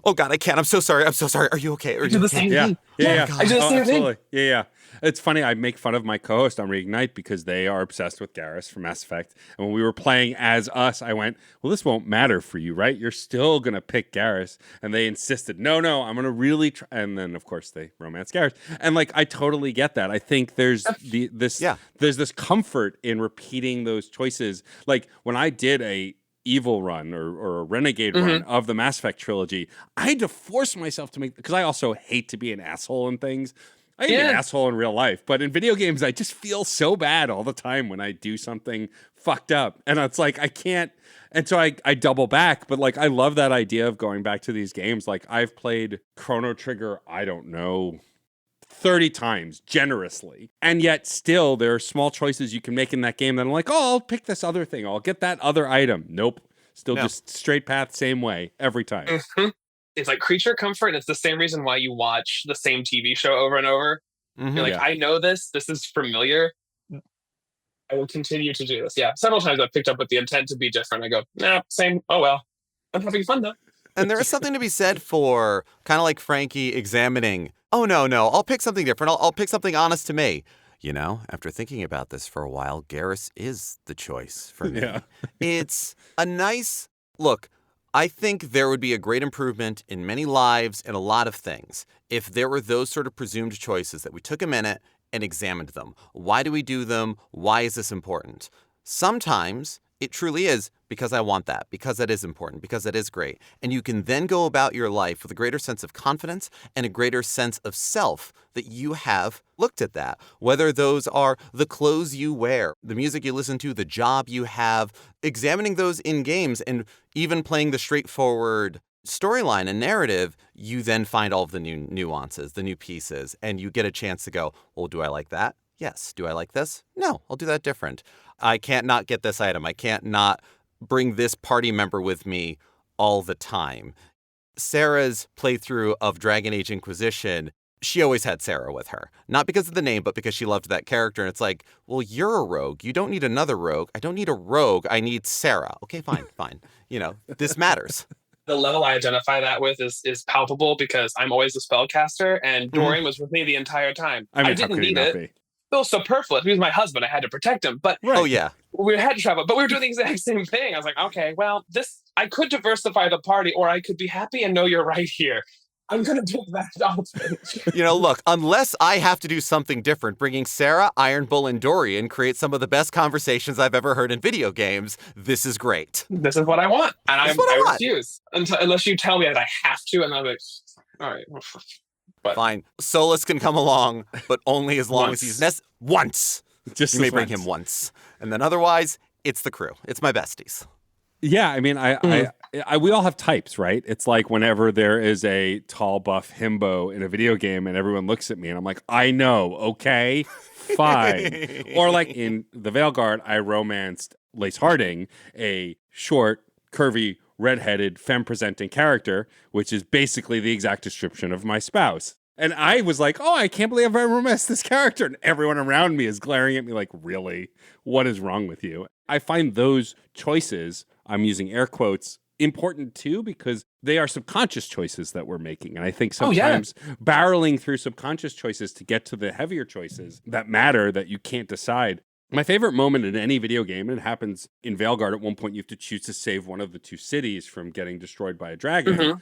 oh God, I can't. I'm so sorry. Are you okay? I do the same thing. Yeah. I do the same thing. Yeah. It's funny. I make fun of my co-host on Reignite because they are obsessed with Garrus from Mass Effect. And when we were playing as us, I went, well, this won't matter for you, right? You're still going to pick Garrus. And they insisted, no, I'm going to really try. And then, of course, they romance Garrus. And I totally get that. I think there's this comfort in repeating those choices. Like when I did a evil run or a renegade run of the Mass Effect trilogy, I had to force myself to make, because I also hate to be an asshole in things. I am an asshole in real life, but in video games, I just feel so bad all the time when I do something fucked up. And it's like, I can't. And so I double back, but I love that idea of going back to these games. I've played Chrono Trigger, I don't know, 30 times generously. And yet still there are small choices you can make in that game that I'm like, oh, I'll pick this other thing. I'll get that other item. Nope. Still just straight path, same way every time. It's like creature comfort. And it's the same reason why you watch the same TV show over and over. You're like, I know this. This is familiar. I will continue to do this. Yeah. Several times I've picked up with the intent to be different. I go, same. Oh, well. I'm having fun though. And there is something to be said for kind of like Frankie examining, oh, no, I'll pick something different. I'll pick something honest to me. After thinking about this for a while, Garrus is the choice for me. Yeah. It's a nice look. I think there would be a great improvement in many lives and a lot of things if there were those sort of presumed choices that we took a minute and examined them. Why do we do them? Why is this important? Sometimes it truly is because I want that, because that is important, because that is great. And you can then go about your life with a greater sense of confidence and a greater sense of self that you have looked at that. Whether those are the clothes you wear, the music you listen to, the job you have, examining those in games and even playing the straightforward storyline and narrative, you then find all of the new nuances, the new pieces, and you get a chance to go, well, do I like that? Yes. Do I like this? No, I'll do that different. I can't not get this item. I can't not bring this party member with me all the time. Sarah's playthrough of Dragon Age Inquisition, she always had Sarah with her. Not because of the name, but because she loved that character. And it's like, well, you're a rogue. You don't need another rogue. I don't need a rogue. I need Sarah. Okay, fine. This matters. The level I identify that with is palpable because I'm always a spellcaster and Dorian was with me the entire time. I didn't need it. It was superfluous. He was my husband. I had to protect him. But oh yeah, we had to travel. But we were doing the exact same thing. I was like, okay, well, I could diversify the party, or I could be happy and know you're right here. I'm gonna pick that option. Look, unless I have to do something different, bringing Sarah, Iron Bull, and Dorian create some of the best conversations I've ever heard in video games. This is great. This is what I want, and I refuse unless you tell me that I have to, and I'm like, all right. But fine. Solus can come along, but only as long as he's once. You may bring him once. And then otherwise, it's the crew. It's my besties. Yeah, I mean, we all have types, right? It's like whenever there is a tall, buff himbo in a video game and everyone looks at me and I'm like, I know, okay, fine. Or like in The Veilguard, I romanced Lace Harding, a short, curvy redheaded, femme-presenting character, which is basically the exact description of my spouse. And I was like, oh, I can't believe I've ever messed this character. And everyone around me is glaring at me like, really? What is wrong with you? I find those choices, I'm using air quotes, important too, because they are subconscious choices that we're making. And I think sometimes barreling through subconscious choices to get to the heavier choices that matter, that you can't decide. My favorite moment in any video game, and it happens in Veilguard at one point, you have to choose to save one of the two cities from getting destroyed by a dragon. Mm-hmm.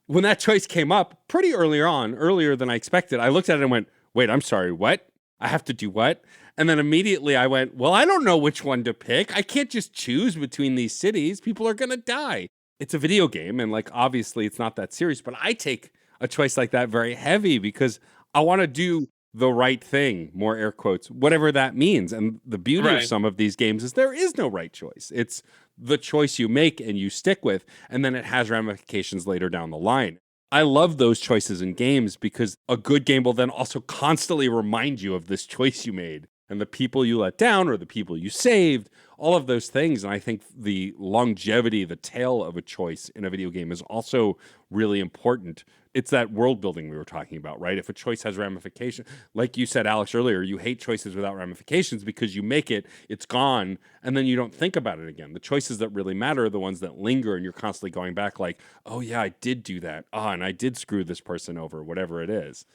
When that choice came up pretty earlier on, earlier than I expected, I looked at it and went, wait, I'm sorry, what? I have to do what? And then immediately I went, well, I don't know which one to pick. I can't just choose between these cities. People are going to die. It's a video game, and like obviously it's not that serious, but I take a choice like that very heavy because I want to do the right thing, more air quotes, whatever that means. And the beauty of some of these games is there is no right choice. It's the choice you make and you stick with, and then it has ramifications later down the line. I love those choices in games because a good game will then also constantly remind you of this choice you made and the people you let down or the people you saved, all of those things. And I think the longevity, the tail of a choice in a video game is also really important. It's that world building we were talking about, right? If a choice has ramifications, like you said, Alex, earlier, you hate choices without ramifications because you make it, it's gone, and then you don't think about it again. The choices that really matter are the ones that linger, and you're constantly going back like, oh yeah, I did do that. And I did screw this person over, whatever it is.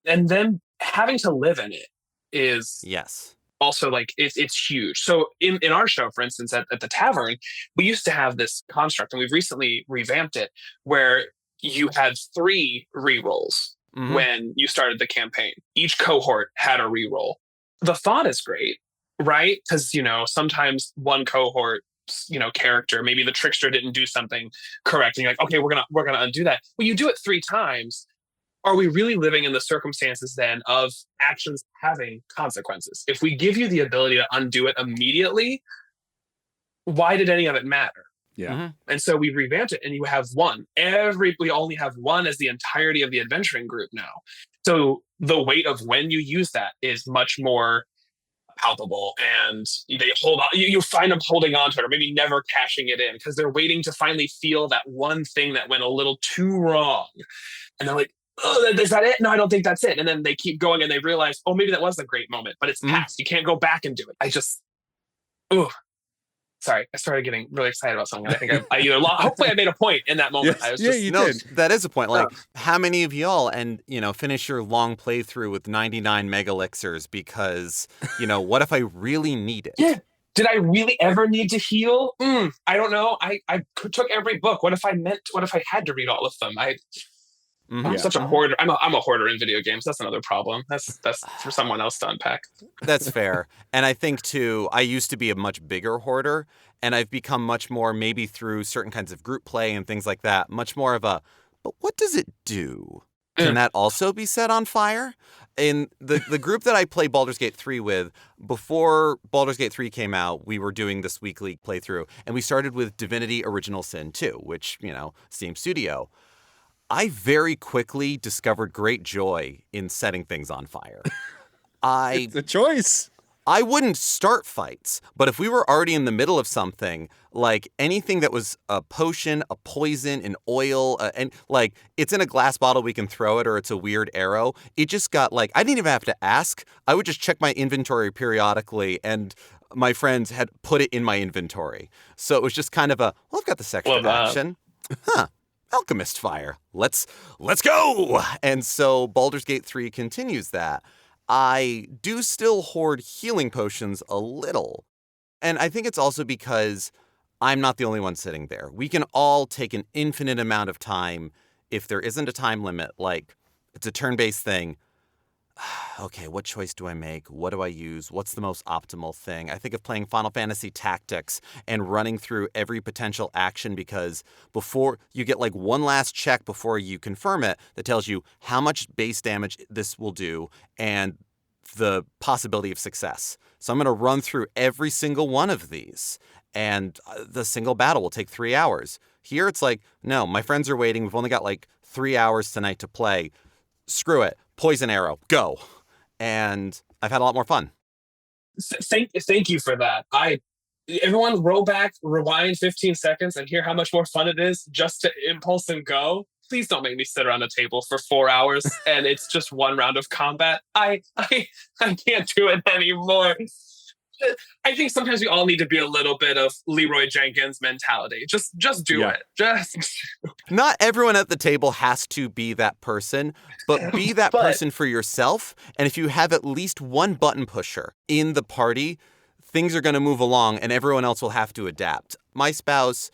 And then having to live in it is also like it's huge. So in our show, for instance, at the Tavern, we used to have this construct, and we've recently revamped it, where you had 3 rerolls when you started the campaign. Each cohort had a reroll. The thought is great, right? Because, sometimes one cohort, character, maybe the trickster didn't do something correct, and you're like, okay, we're gonna undo that. Well, you do it 3 times. Are we really living in the circumstances then of actions having consequences? If we give you the ability to undo it immediately, why did any of it matter? Yeah. And so we revamped it, and you have one. We only have one as the entirety of the adventuring group now. So the weight of when you use that is much more palpable, and they hold on. You find them holding on to it, or maybe never cashing it in because they're waiting to finally feel that one thing that went a little too wrong. And they're like, oh, is that it? No, I don't think that's it. And then they keep going, and they realize, oh, maybe that was a great moment, but it's past. You can't go back and do it. Sorry, I started getting really excited about something. I think I either hopefully I made a point in that moment. Yes, you did. That is a point. Like, how many of y'all finish your long playthrough with 99 mega elixirs because, what if I really need it? Yeah. Did I really ever need to heal? I don't know. I took every book. What if I had to read all of them? I'm such a hoarder. I'm a hoarder in video games. That's another problem. That's for someone else to unpack. That's fair. And I think too, I used to be a much bigger hoarder, and I've become much more, maybe through certain kinds of group play and things like that, much more of but what does it do? Can that also be set on fire? In the group that I play Baldur's Gate 3 with, before Baldur's Gate 3 came out, we were doing this weekly playthrough, and we started with Divinity Original Sin 2, which, Steam Studio. I very quickly discovered great joy in setting things on fire. It's a choice. I wouldn't start fights, but if we were already in the middle of something, like anything that was a potion, a poison, an oil, and like it's in a glass bottle, we can throw it, or it's a weird arrow. It just got I didn't even have to ask. I would just check my inventory periodically, and my friends had put it in my inventory. So it was just kind of I've got this extra action. Alchemist fire. Let's go. And so Baldur's Gate 3 continues that. I do still hoard healing potions a little. And I think it's also because I'm not the only one sitting there. We can all take an infinite amount of time if there isn't a time limit. Like, it's a turn-based thing. Okay, what choice do I make? What do I use? What's the most optimal thing? I think of playing Final Fantasy Tactics and running through every potential action, because before you get one last check before you confirm it that tells you how much base damage this will do and the possibility of success. So I'm going to run through every single one of these, and the single battle will take 3 hours. Here it's no, my friends are waiting. We've only got 3 hours tonight to play. Screw it. Poison arrow, go. And I've had a lot more fun. Thank you for that. Everyone roll back, rewind 15 seconds, and hear how much more fun it is just to impulse and go. Please don't make me sit around a table for 4 hours and it's just one round of combat. I can't do it anymore. I think sometimes we all need to be a little bit of Leroy Jenkins mentality. Just do it. Just Not everyone at the table has to be that person, but be that person for yourself. And if you have at least one button pusher in the party, things are going to move along and everyone else will have to adapt. My spouse,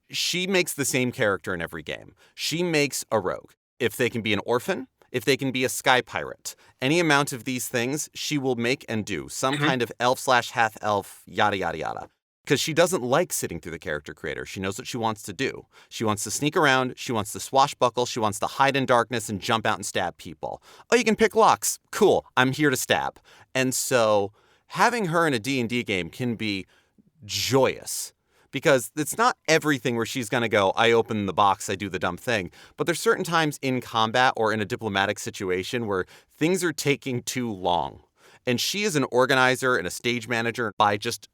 she makes the same character in every game. She makes a rogue. If they can be an orphan, if they can be a sky pirate, any amount of these things she will make and do. Some kind of elf/half-elf, yada, yada, yada. Because she doesn't like sitting through the character creator. She knows what she wants to do. She wants to sneak around. She wants to swashbuckle. She wants to hide in darkness and jump out and stab people. Oh, you can pick locks. Cool. I'm here to stab. And so having her in a D&D game can be joyous. Because it's not everything where she's going to go, I open the box, I do the dumb thing. But there's certain times in combat or in a diplomatic situation where things are taking too long. And she is an organizer and a stage manager by just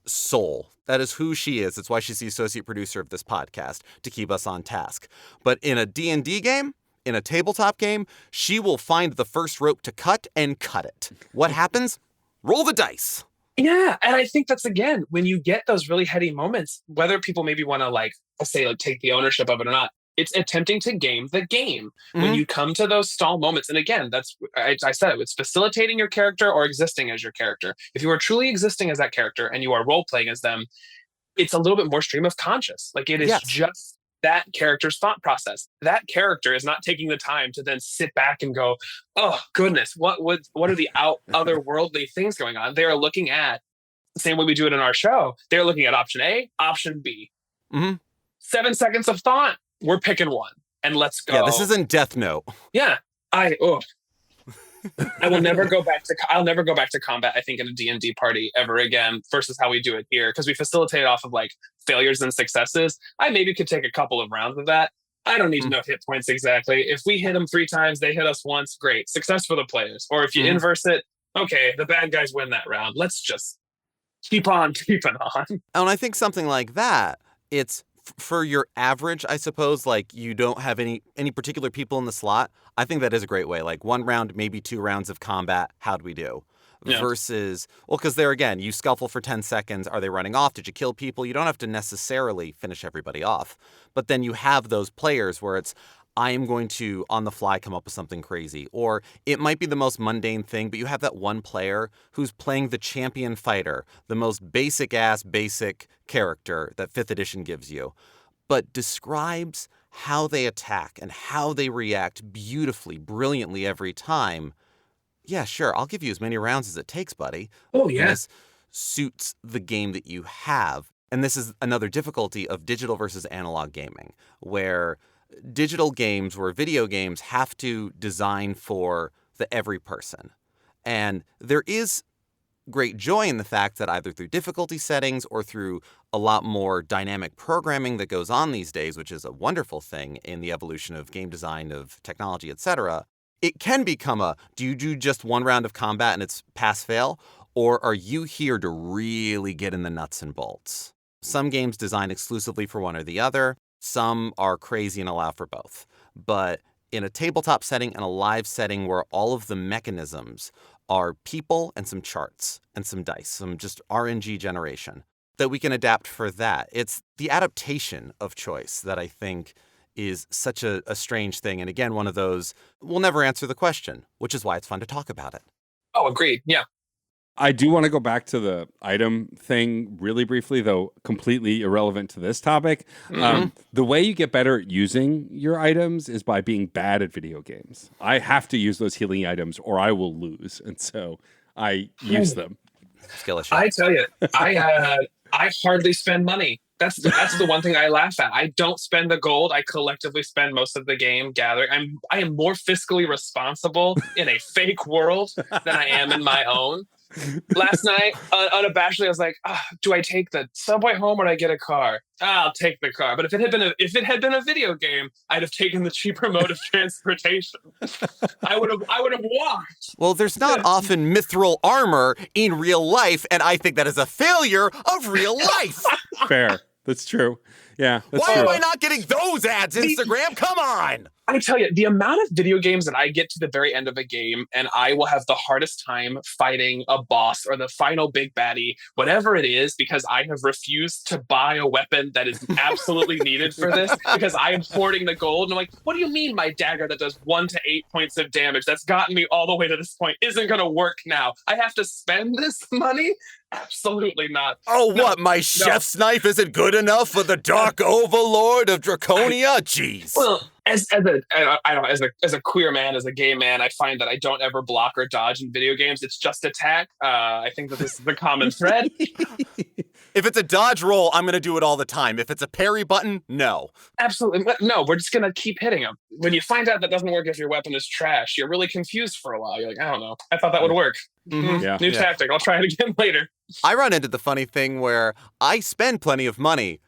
soul. That is who she is. It's why she's the associate producer of this podcast, to keep us on task. But in a D&D game, in a tabletop game, she will find the first rope to cut and cut it. What happens? Roll the dice. Yeah, and I think that's, again, when you get those really heady moments, whether people maybe want to take the ownership of it or not, it's attempting to game the game. When you come to those stall moments, and again, I said it, it's facilitating your character or existing as your character. If you are truly existing as that character and you are role playing as them, it's a little bit more stream of conscious. Like it is just that character's thought process. That character is not taking the time to then sit back and go, oh goodness, what are the otherworldly things going on? They are looking at the same way we do it in our show. They're looking at option A, option B. 7 seconds of thought. We're picking one and let's go. Yeah, this isn't Death Note. Yeah, I will never go back to. I'll never go back to combat, I think, in a D&D party ever again. Versus how we do it here, because we facilitate off of like failures and successes. I maybe could take a couple of rounds of that. I don't need to know hit points exactly. If we hit them 3 times, they hit us once. Great, success for the players. Or if you inverse it, okay, the bad guys win that round. Let's just keep on keeping on. And I think something like that, it's for your average, I suppose, like you don't have any particular people in the slot. I think that is a great way. Like 1 round, maybe 2 rounds of combat. How'd we do? Yeah. Versus, well, because there again, you scuffle for 10 seconds. Are they running off? Did you kill people? You don't have to necessarily finish everybody off. But then you have those players where it's, I am going to, on the fly, come up with something crazy. Or it might be the most mundane thing, but you have that one player who's playing the champion fighter, the most basic character that 5th edition gives you, but describes how they attack and how they react beautifully, brilliantly every time. Yeah, sure, I'll give you as many rounds as it takes, buddy. Oh, yes. This suits the game that you have. And this is another difficulty of digital versus analog gaming, where digital games, where video games have to design for the every person. And there is great joy in the fact that either through difficulty settings or through a lot more dynamic programming that goes on these days, which is a wonderful thing in the evolution of game design, of technology, etc., it can become do you do just 1 round of combat and it's pass-fail? Or are you here to really get in the nuts and bolts? Some games design exclusively for one or the other. Some are crazy and allow for both. But in a tabletop setting and a live setting where all of the mechanisms are people and some charts and some dice, some just RNG generation, that we can adapt for that. It's the adaptation of choice that I think is such a strange thing. And again, one of those, we'll never answer the question, which is why it's fun to talk about it. Oh, agreed. Yeah. I do want to go back to the item thing really briefly, though completely irrelevant to this topic. The way you get better at using your items is by being bad at video games. I have to use those healing items or I will lose. And so I use them. Skill issue. I tell you, I hardly spend money. That's the one thing I laugh at. I don't spend the gold. I collectively spend most of the game gathering. I am more fiscally responsible in a fake world than I am in my own. Last night, unabashedly, I was like, "Do I take the subway home or do I get a car? I'll take the car." But if it had been a video game, I'd have taken the cheaper mode of transportation. I would have walked. Well, there's not often mithril armor in real life, and I think that is a failure of real life. Fair. That's true. Yeah. That's Why true. am I not getting those ads, Instagram? Come on. I tell you, the amount of video games that I get to the very end of a game and I will have the hardest time fighting a boss or the final big baddie, whatever it is, because I have refused to buy a weapon that is absolutely needed for this because I am hoarding the gold. And I'm like, what do you mean my dagger that does 1 to 8 points of damage that's gotten me all the way to this point isn't going to work now? I have to spend this money? Absolutely not. Oh, what? My chef's knife isn't good enough for the Dark Overlord of Draconia? Jeez. Well, as a queer man, as a gay man, I find that I don't ever block or dodge in video games. It's just attack. I think that this is the common thread. If it's a dodge roll, I'm going to do it all the time. If it's a parry button, no. Absolutely. No, we're just going to keep hitting them. When you find out that doesn't work if your weapon is trash, you're really confused for a while. You're like, I don't know. I thought that would work. Yeah. New tactic. I'll try it again later. I run into the funny thing where I spend plenty of money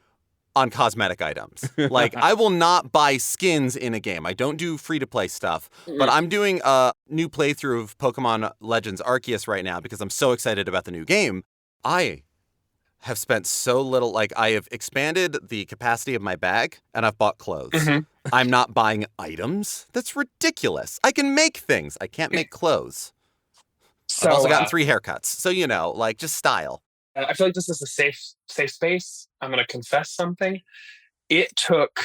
on cosmetic items. Like, I will not buy skins in a game. I don't do free-to-play stuff. But I'm doing a new playthrough of Pokemon Legends Arceus right now because I'm so excited about the new game. I have spent so little. Like, I have expanded the capacity of my bag, and I've bought clothes. I'm not buying items. That's ridiculous. I can make things. I can't make clothes. So, I've also gotten 3 haircuts. So, like, just style. I feel like this is a safe space. I'm going to confess something. It took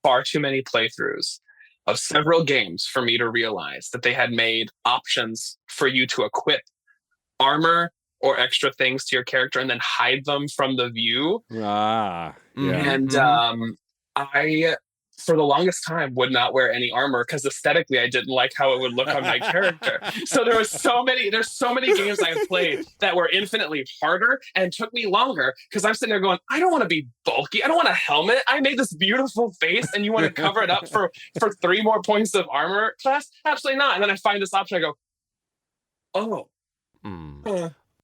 far too many playthroughs of several games for me to realize that they had made options for you to equip armor or extra things to your character and then hide them from the view. Yeah. And I, for the longest time, would not wear any armor because aesthetically I didn't like how it would look on my character. So there's so many games I've played that were infinitely harder and took me longer because I'm sitting there going, I don't want to be bulky. I don't want a helmet. I made this beautiful face and you want to cover it up for 3 more points of armor class? Absolutely not. And then I find this option. I go,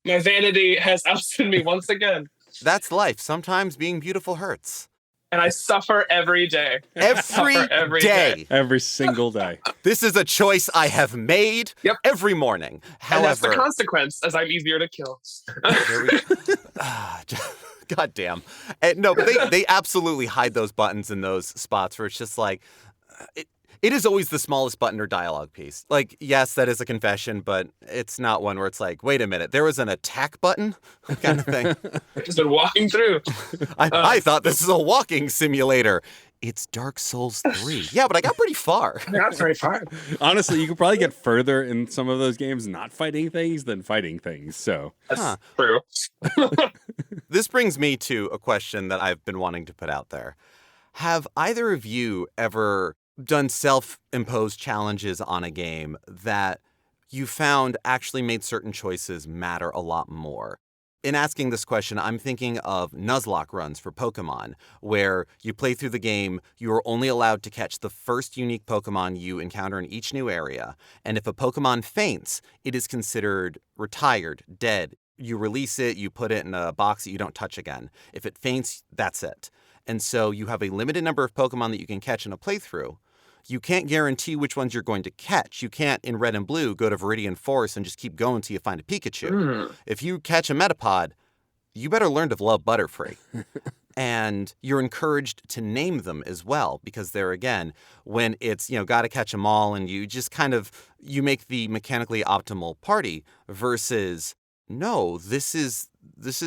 my vanity has ousted me once again. That's life. Sometimes being beautiful hurts. And I suffer every day. Every day. Every single day. This is a choice I have made every morning. However, and that's the consequence, as I'm easier to kill. God damn. No, but they absolutely hide those buttons in those spots where it's just like, it is always the smallest button or dialogue piece. Like, yes, that is a confession, but it's not one where it's like, wait a minute, there was an attack button kind of thing. I've just been walking through. I thought this is a walking simulator. It's Dark Souls 3. Yeah, but I got pretty far. Not very far. Honestly, you could probably get further in some of those games not fighting things than fighting things. So that's true. This brings me to a question that I've been wanting to put out there. Have either of you ever done self-imposed challenges on a game that you found actually made certain choices matter a lot more? In asking this question, I'm thinking of Nuzlocke runs for Pokemon, where you play through the game, you are only allowed to catch the first unique Pokemon you encounter in each new area, and if a Pokemon faints, it is considered retired, dead. You release it, you put it in a box that you don't touch again. If it faints, that's it. And so you have a limited number of Pokemon that you can catch in a playthrough. You can't guarantee which ones you're going to catch. You can't, in Red and Blue, go to Viridian Forest and just keep going until you find a Pikachu. If you catch a Metapod, you better learn to love Butterfree. And you're encouraged to name them as well, because there again, when it's, got to catch them all and you just you make the mechanically optimal party versus, no, this is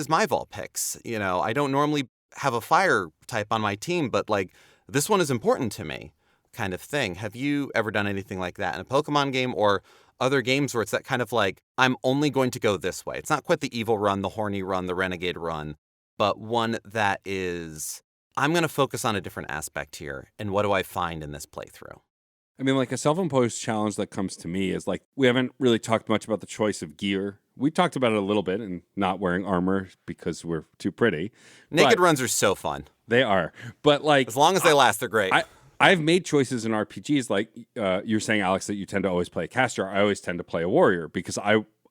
my Vulpix. I don't normally have a fire type on my team, but this one is important to me. Kind of thing. Have you ever done anything like that in a Pokemon game or other games where it's that kind of I'm only going to go this way? It's not quite the evil run, the horny run, the renegade run, but one that is, I'm going to focus on a different aspect here. And what do I find in this playthrough? I mean, a self-imposed challenge that comes to me is we haven't really talked much about the choice of gear. We talked about it a little bit and not wearing armor because we're too pretty. Naked runs are so fun. They are. But as long as they last, they're great. I've made choices in RPGs you're saying, Alex, that you tend to always play a caster. I always tend to play a warrior because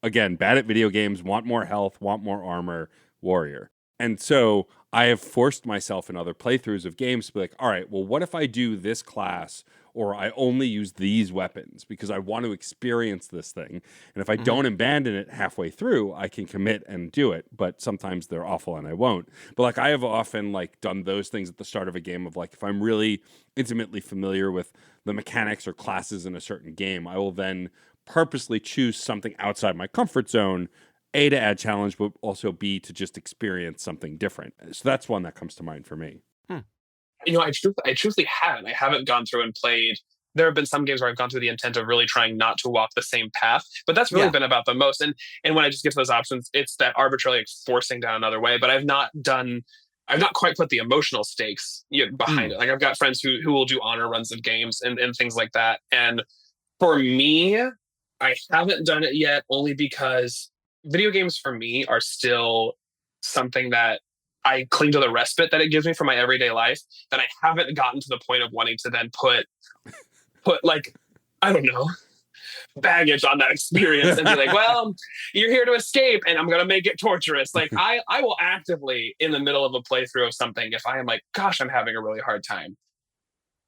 again, bad at video games, want more health, want more armor, warrior. And so I have forced myself in other playthroughs of games to be like, all right, well, what if I do this class or I only use these weapons because I want to experience this thing? And if I don't abandon it halfway through, I can commit and do it. But sometimes they're awful and I won't. But like I have often like done those things at the start of a game of like, if I'm really intimately familiar with the mechanics or classes in a certain game, I will then purposely choose something outside my comfort zone, A, to add challenge, but also B, to just experience something different. So that's one that comes to mind for me. I truthfully haven't. I haven't gone through and played. There have been some games where I've gone through the intent of really trying not to walk the same path, but that's really been about the most. And when I just get to those options, it's that arbitrarily forcing down another way. But I've not quite put the emotional stakes behind it. Like I've got friends who will do honor runs of games and things like that. And for me, I haven't done it yet, only because video games for me are still something that I cling to the respite that it gives me for my everyday life, that I haven't gotten to the point of wanting to then put like, I don't know, baggage on that experience and be like, well, you're here to escape and I'm going to make it torturous. Like I will actively, in the middle of a playthrough of something, if I am like, gosh, I'm having a really hard time,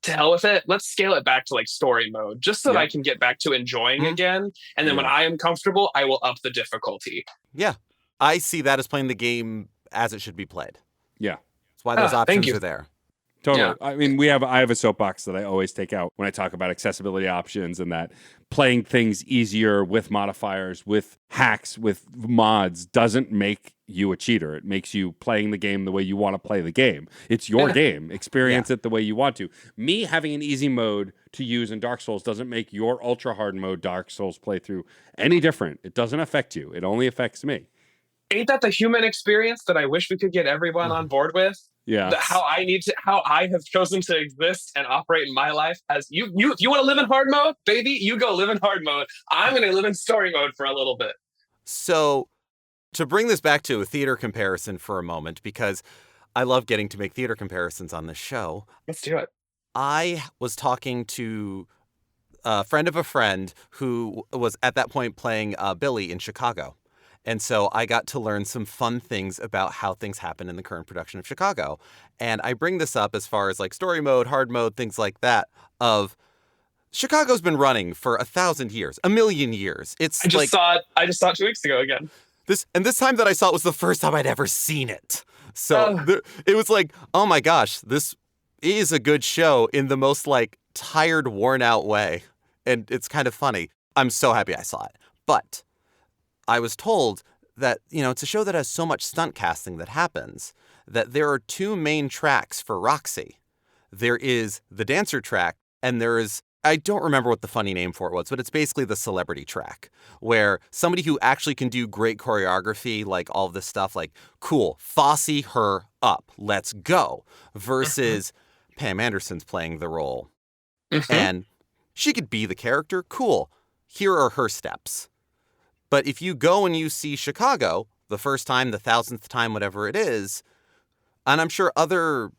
to hell with it. Let's scale it back to like story mode, just so that I can get back to enjoying again. And then when I am comfortable, I will up the difficulty. Yeah. I see that as playing the game as it should be played. Yeah. That's why those options are there. Totally. Yeah. I mean, I have a soapbox that I always take out when I talk about accessibility options, and that playing things easier with modifiers, with hacks, with mods doesn't make you a cheater. It makes you playing the game the way you want to play the game. It's your game. Experience it the way you want to. Me having an easy mode to use in Dark Souls doesn't make your ultra hard mode Dark Souls playthrough any different. It doesn't affect you. It only affects me. Ain't that the human experience that I wish we could get everyone on board with? Yeah. How I have chosen to exist and operate in my life as you want to live in hard mode, baby, you go live in hard mode. I'm going to live in story mode for a little bit. So to bring this back to a theater comparison for a moment, because I love getting to make theater comparisons on this show. Let's do it. I was talking to a friend of a friend who was at that point playing Billy in Chicago. And so I got to learn some fun things about how things happen in the current production of Chicago. And I bring this up as far as like story mode, hard mode, things like that, of Chicago's been running for 1,000 years, 1,000,000 years. I just saw it 2 weeks ago again. This time that I saw it was the first time I'd ever seen it. So it was like, oh my gosh, this is a good show in the most like tired, worn out way. And it's kind of funny. I'm so happy I saw it. But I was told that, it's a show that has so much stunt casting that happens that there are two main tracks for Roxy. There is the dancer track, and there is, I don't remember what the funny name for it was, but it's basically the celebrity track, where somebody who actually can do great choreography, like all of this stuff, like, cool, Fosse her up, let's go, versus Pam Anderson's playing the role. And she could be the character, cool. Here are her steps. But if you go and you see Chicago, the first time, the 1,000th time, whatever it is, and I'm sure other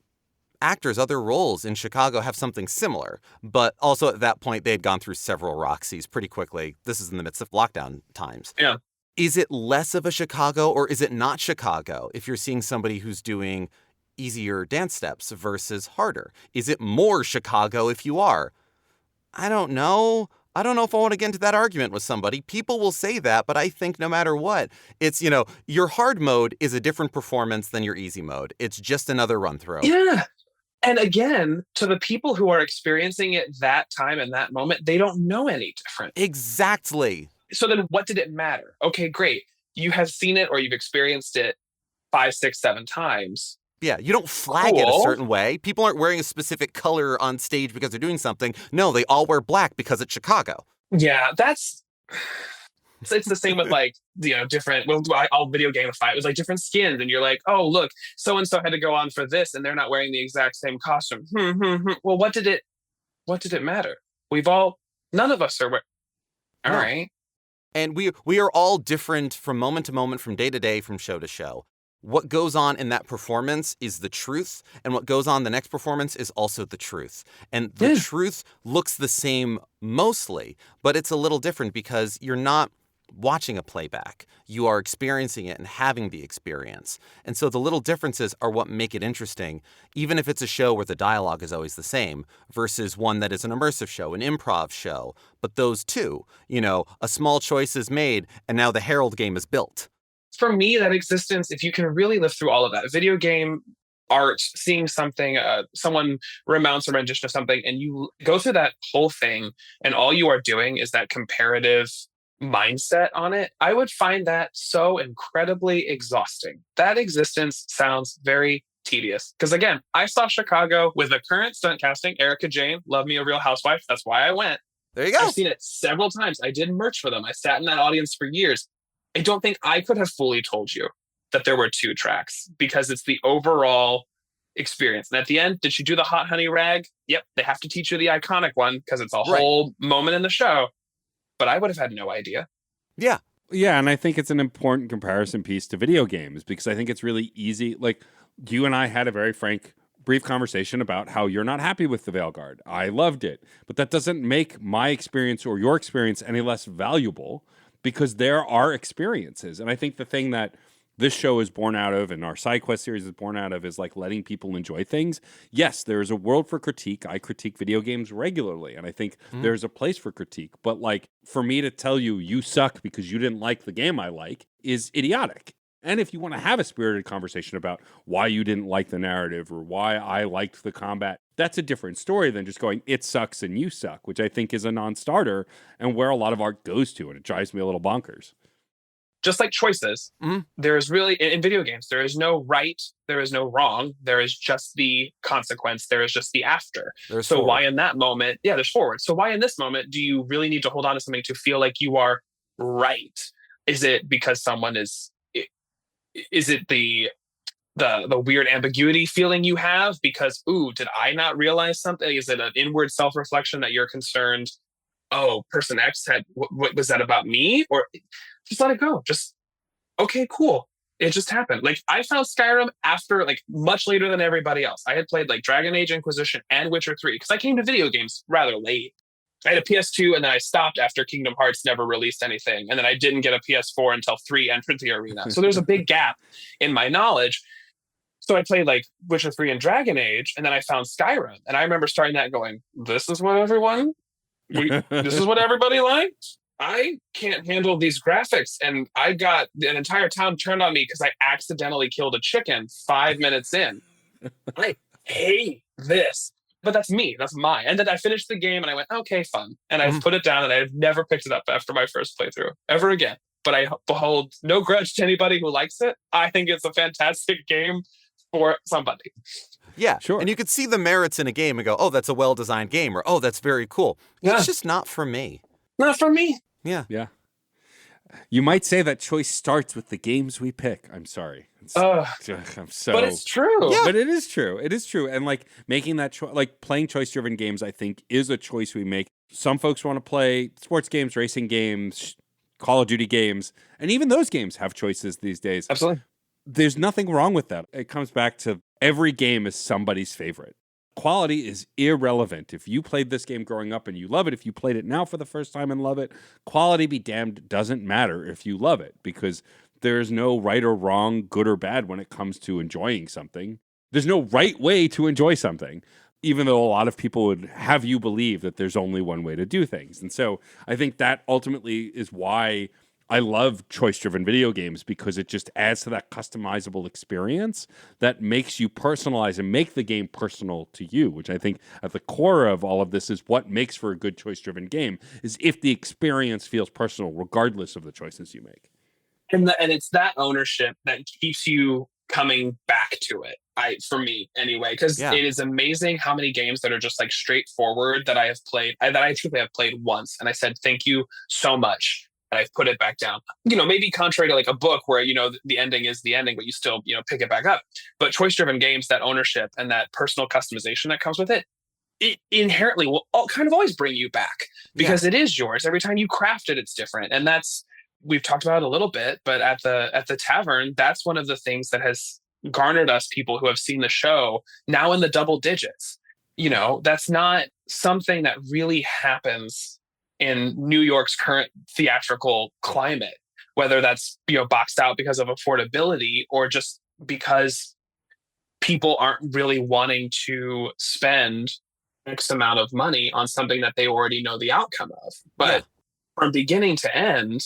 actors, other roles in Chicago have something similar, but also at that point, they had gone through several Roxys pretty quickly. This is in the midst of lockdown times. Yeah. Is it less of a Chicago or is it not Chicago if you're seeing somebody who's doing easier dance steps versus harder? Is it more Chicago if you are? I don't know. I don't know if I want to get into that argument with somebody. People will say that, but I think no matter what, it's, your hard mode is a different performance than your easy mode. It's just another run through. Yeah. And again, to the people who are experiencing it that time and that moment, they don't know any different. Exactly. So then what did it matter? Okay, great. You have seen it or you've experienced it 5, 6, 7 times. Yeah, you don't flag it a certain way. People aren't wearing a specific color on stage because they're doing something. No, they all wear black because it's Chicago. Yeah, it's the same with like, different, I'll video gamify it. It was like different skins. And you're like, oh, look, so-and-so had to go on for this and they're not wearing the exact same costume. Well, what did it matter? None of us are wearing. All right. And we are all different from moment to moment, from day to day, from show to show. What goes on in that performance is the truth, and what goes on the next performance is also the truth. And the truth looks the same mostly, but it's a little different because you're not watching a playback. You are experiencing it and having the experience. And so the little differences are what make it interesting, even if it's a show where the dialogue is always the same versus one that is an immersive show, an improv show. But those two, a small choice is made and now the Herald game is built. For me, that existence, if you can really live through all of that, video game art, seeing something, someone remounts a rendition of something, and you go through that whole thing, and all you are doing is that comparative mindset on it, I would find that so incredibly exhausting. That existence sounds very tedious. Because again, I saw Chicago with the current stunt casting, Erica Jane, love me a Real Housewife. That's why I went. There you go. I've seen it several times. I did merch for them. I sat in that audience for years. I don't think I could have fully told you that there were 2 tracks because it's the overall experience. And at the end, did she do the hot honey rag? Yep, they have to teach you the iconic one because it's a whole moment in the show. But I would have had no idea. Yeah. Yeah, and I think it's an important comparison piece to video games because I think it's really easy. Like, you and I had a very frank, brief conversation about how you're not happy with the Veilguard. I loved it. But that doesn't make my experience or your experience any less valuable because there are experiences. And I think the thing that this show is born out of and our SideQuest series is born out of is like letting people enjoy things. Yes, there is a world for critique. I critique video games regularly, and I think there's a place for critique. But like for me to tell you you suck because you didn't like the game I like is idiotic. And if you want to have a spirited conversation about why you didn't like the narrative or why I liked the combat, that's a different story than just going, it sucks and you suck, which I think is a non-starter and where a lot of art goes to, and it drives me a little bonkers. Just like choices, there is really, in video games, there is no right, there is no wrong, there is just the consequence, there is just the after. There's so forward. Why in that moment, there's forward. So why in this moment do you really need to hold on to something to feel like you are right? Is it because someone is it the weird ambiguity feeling you have because, did I not realize something? Is it an inward self-reflection that you're concerned, person X had, what was that about me? Or just let it go. Just, okay, cool. It just happened. Like, I found Skyrim after, like, much later than everybody else. I had played, like, Dragon Age Inquisition and Witcher 3, because I came to video games rather late. I had a PS2, and then I stopped after Kingdom Hearts never released anything. And then I didn't get a PS4 until 3 entered the arena. So there's a big gap in my knowledge. So I played, like, Witcher 3 and Dragon Age, and then I found Skyrim. And I remember starting that going, this is what this is what everybody liked? I can't handle these graphics. And I got an entire town turned on me because I accidentally killed a chicken 5 minutes in. I hate this. But that's me. That's mine. And then I finished the game and I went, okay, fun. And I put it down and I've never picked it up after my first playthrough ever again. But I hold no grudge to anybody who likes it. I think it's a fantastic game for somebody. Yeah, sure. And you could see the merits in a game and go, oh, that's a well-designed game, or oh, that's very cool. It's just not for me. Not for me. Yeah. You might say that choice starts with the games we pick. I'm sorry. I'm so. But it's true. Yeah. But it is true. It is true. And like making that choice, like playing choice-driven games, I think is a choice we make. Some folks want to play sports games, racing games, Call of Duty games, and even those games have choices these days. Absolutely. There's nothing wrong with that. It comes back to every game is somebody's favorite. Quality is irrelevant. If you played this game growing up and you love it, if you played it now for the first time and love it, quality be damned doesn't matter if you love it, because there's no right or wrong, good or bad when it comes to enjoying something. There's no right way to enjoy something, even though a lot of people would have you believe that there's only one way to do things. And so I think that ultimately is why I love choice-driven video games, because it just adds to that customizable experience that makes you personalize and make the game personal to you, which I think at the core of all of this is what makes for a good choice-driven game, is if the experience feels personal, regardless of the choices you make. And it's that ownership that keeps you coming back to it. For me anyway, because it is amazing how many games that are just like straightforward that I have played, that I truly have played once, and I said thank you so much. And I've put it back down. Maybe contrary to like a book where, the ending is the ending, but you still, pick it back up. But choice-driven games, that ownership and that personal customization that comes with it, it inherently will kind of always bring you back because it is yours. Every time you craft it, it's different. And we've talked about it a little bit, but at the tavern, that's one of the things that has garnered us people who have seen the show now in the double digits. That's not something that really happens in New York's current theatrical climate, whether that's, boxed out because of affordability or just because people aren't really wanting to spend X amount of money on something that they already know the outcome of. But from beginning to end,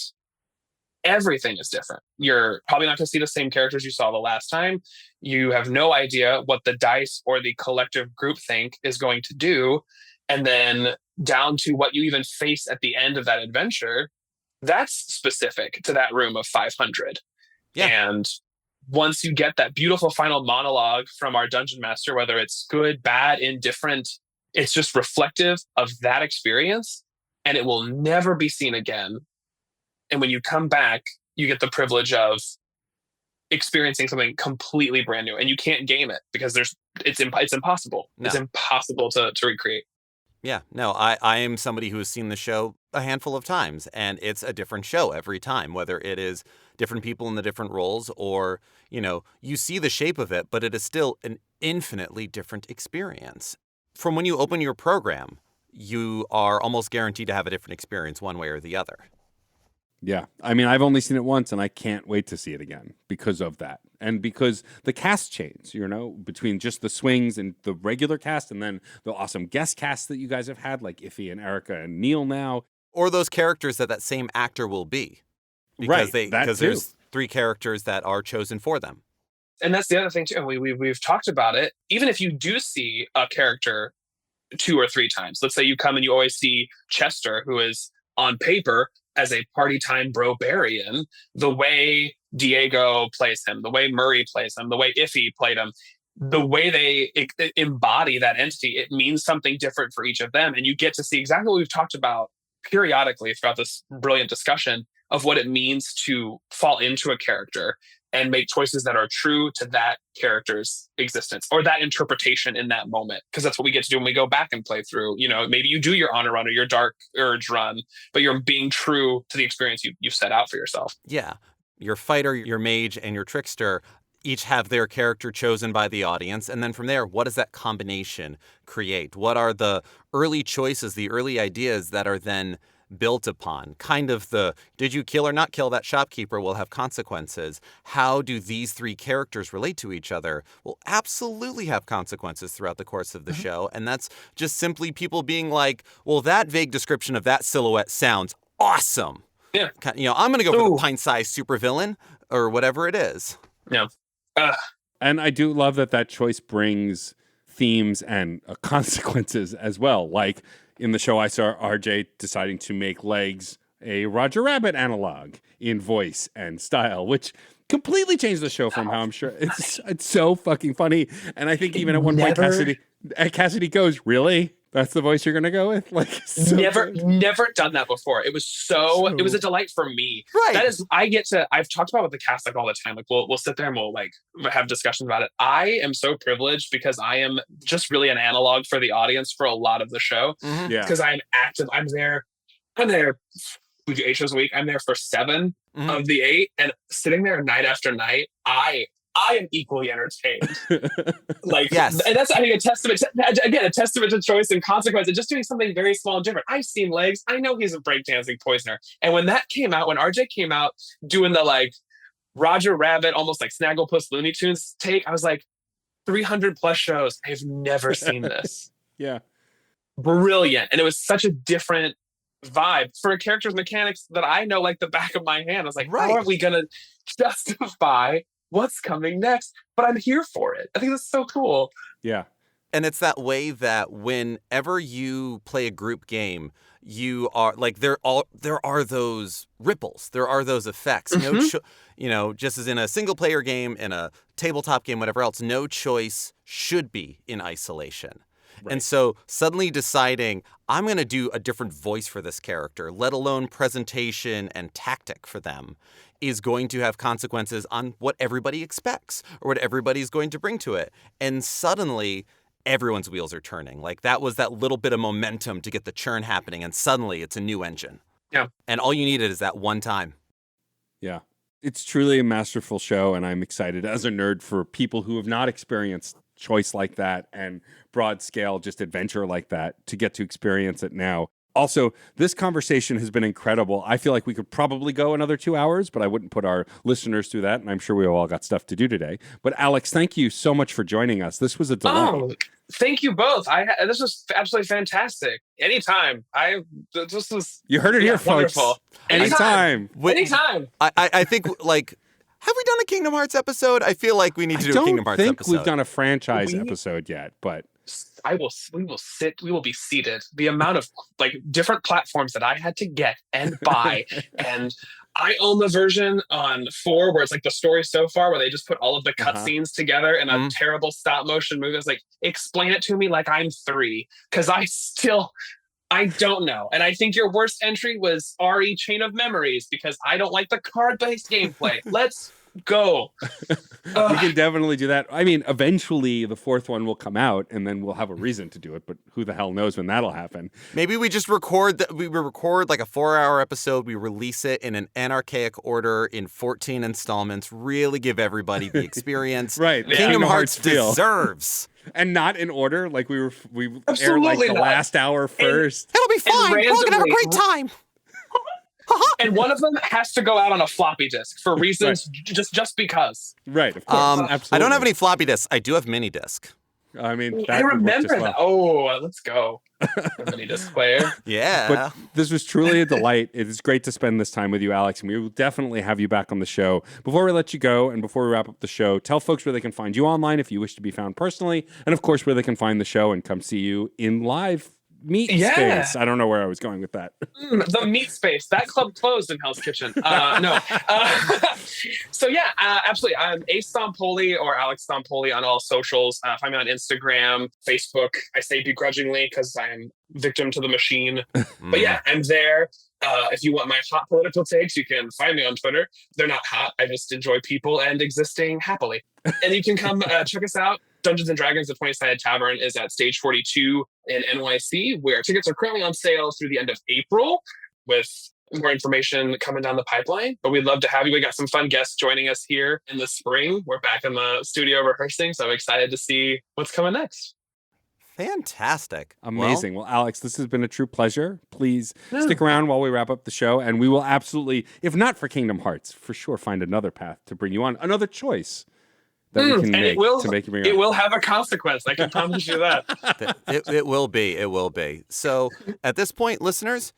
everything is different. You're probably not going to see the same characters you saw the last time. You have no idea what the dice or the collective groupthink is going to do. And then down to what you even face at the end of that adventure, that's specific to that room of 500. Yeah. And once you get that beautiful final monologue from our dungeon master, whether it's good, bad, indifferent, it's just reflective of that experience, and it will never be seen again. And when you come back, you get the privilege of experiencing something completely brand new, and you can't game it because it's impossible. No. It's impossible to recreate. Yeah, no, I am somebody who has seen the show a handful of times, and it's a different show every time, whether it is different people in the different roles or, you see the shape of it, but it is still an infinitely different experience. From when you open your program, you are almost guaranteed to have a different experience one way or the other. Yeah. I mean, I've only seen it once, and I can't wait to see it again because of that. And because the cast change, between just the swings and the regular cast and then the awesome guest cast that you guys have had, like Iffy and Erica and Neil now. Or those characters that same actor will be. Because there's 3 characters that are chosen for them. And that's the other thing, too. And we've talked about it. Even if you do see a character 2 or 3 times, let's say you come and you always see Chester, who is on paper as a party time barbarian, the way Diego plays him, the way Murray plays him, the way Iffy played him, the way they embody that entity, it means something different for each of them. And you get to see exactly what we've talked about periodically throughout this brilliant discussion of what it means to fall into a character and make choices that are true to that character's existence or that interpretation in that moment. Because that's what we get to do when we go back and play through. Maybe you do your honor run or your dark urge run, but you're being true to the experience you set out for yourself. Yeah. Your fighter, your mage, and your trickster each have their character chosen by the audience. And then from there, what does that combination create? What are the early choices, the early ideas that are then built upon? Kind of the, did you kill or not kill that shopkeeper will have consequences. How do these 3 characters relate to each other? Will absolutely have consequences throughout the course of the show. And that's just simply people being like, well, that vague description of that silhouette sounds awesome. Yeah. I'm going to go for the pint-sized supervillain or whatever it is. Yeah. And I do love that choice brings themes and consequences as well. Like in the show, I saw RJ deciding to make Legs a Roger Rabbit analog in voice and style, which completely changed the show from how I'm sure it's so fucking funny. And I think even at one point, Cassidy goes, "Really? That's the voice you're going to go with?" Like, so never done that before. It was it was a delight for me. Right. That is, I've talked about with the cast all the time. Like we'll sit there and we'll have discussions about it. I am so privileged because I am just really an analog for the audience for a lot of the show. Mm-hmm. Yeah. Because I'm active. I'm there. We do 8 shows a week. I'm there for 7 of the 8, and sitting there night after night, I am equally entertained. Yes. And that's, I think, a testament to choice and consequence and just doing something very small and different. I've seen Legs. I know he's a breakdancing poisoner. And when that came out, when RJ came out doing the Roger Rabbit, almost like Snagglepuss Looney Tunes take, I was like, 300 plus shows. I've never seen this. Yeah. Brilliant. And it was such a different vibe for a character's mechanics that I know like the back of my hand. I was like, How are we going to justify what's coming next? But I'm here for it. I think that's so cool. Yeah. And it's that way that whenever you play a group game, you are like, there are those ripples, there are those effects. Just as in a single player game, in a tabletop game, whatever else, no choice should be in isolation. Right. And so suddenly deciding, I'm going to do a different voice for this character, let alone presentation and tactic for them, is going to have consequences on what everybody expects or what everybody's going to bring to it. And suddenly everyone's wheels are turning. Like that was that little bit of momentum to get the churn happening. And suddenly it's a new engine. Yeah. And all you needed is that one time. Yeah. It's truly a masterful show. And I'm excited as a nerd for people who have not experienced choice like that and broad scale, just adventure like that, to get to experience it now. Also, this conversation has been incredible. I feel like we could probably go another 2 hours, but I wouldn't put our listeners through that. And I'm sure we all got stuff to do today. But Alex, thank you so much for joining us. This was a delight. Oh, thank you both. This was absolutely fantastic. Anytime. This was You heard it here, folks. wonderful. Anytime. Anytime. I think, like, have we done a Kingdom Hearts episode? I feel like we need to do a Kingdom Hearts I don't episode. think we've done a franchise episode yet, but we will be seated. The amount of like different platforms that I had to get and buy. And I own the version on 4 where it's like the story so far where they just put all of the cutscenes together in a terrible stop motion movie. I was like, explain it to me like I'm 3. Because I don't know. And I think your worst entry was RE Chain of Memories because I don't like the card-based gameplay. Let's go. we can definitely do that. I mean, eventually the 4th one will come out and then we'll have a reason to do it, but who the hell knows when that'll happen. Maybe we just record we record like a 4-hour episode, we release it in an anarchaic order in 14 installments, really give everybody the experience. Right. Kingdom Hearts feel. Deserves. And not in order, like we aired like Absolutely the not. last hour first. It'll be fine. We're all gonna have a randomly- great time. And one of them has to go out on a floppy disk for reasons just because. Right, of course. Absolutely. I don't have any floppy disks. I do have mini disc. I mean, I that would work just remember well. that. Oh, let's go. Mini disc player. Yeah. But this was truly a delight. It is great to spend this time with you, Alex, and we will definitely have you back on the show. Before we let you go and before we wrap up the show, tell folks where they can find you online if you wish to be found personally, and of course, where they can find the show and come see you in live meat space. I don't know where I was going with that. The meat space. That club closed in Hell's Kitchen. No. So yeah, absolutely. I'm Ace Stompoly or Alex Stompoly on all socials. Find me on Instagram, Facebook. I say begrudgingly because I am victim to the machine. But yeah, I'm there. If you want my hot political takes, you can find me on Twitter. They're not hot. I just enjoy people and existing happily. And you can come check us out. Dungeons and Dragons, the 20-Sided Tavern, is at Stage 42 in NYC, where tickets are currently on sale through the end of April, with more information coming down the pipeline. But we'd love to have you. We got some fun guests joining us here in the spring. We're back in the studio rehearsing, so I'm excited to see what's coming next. Fantastic. Amazing. Well, Alex, this has been a true pleasure. Please stick around while we wrap up the show, and we will absolutely, if not for Kingdom Hearts, for sure find another path to bring you on, another choice that we can make to make you bring It on. will have a consequence. I can promise you that. It will be. It will be. So at this point, listeners,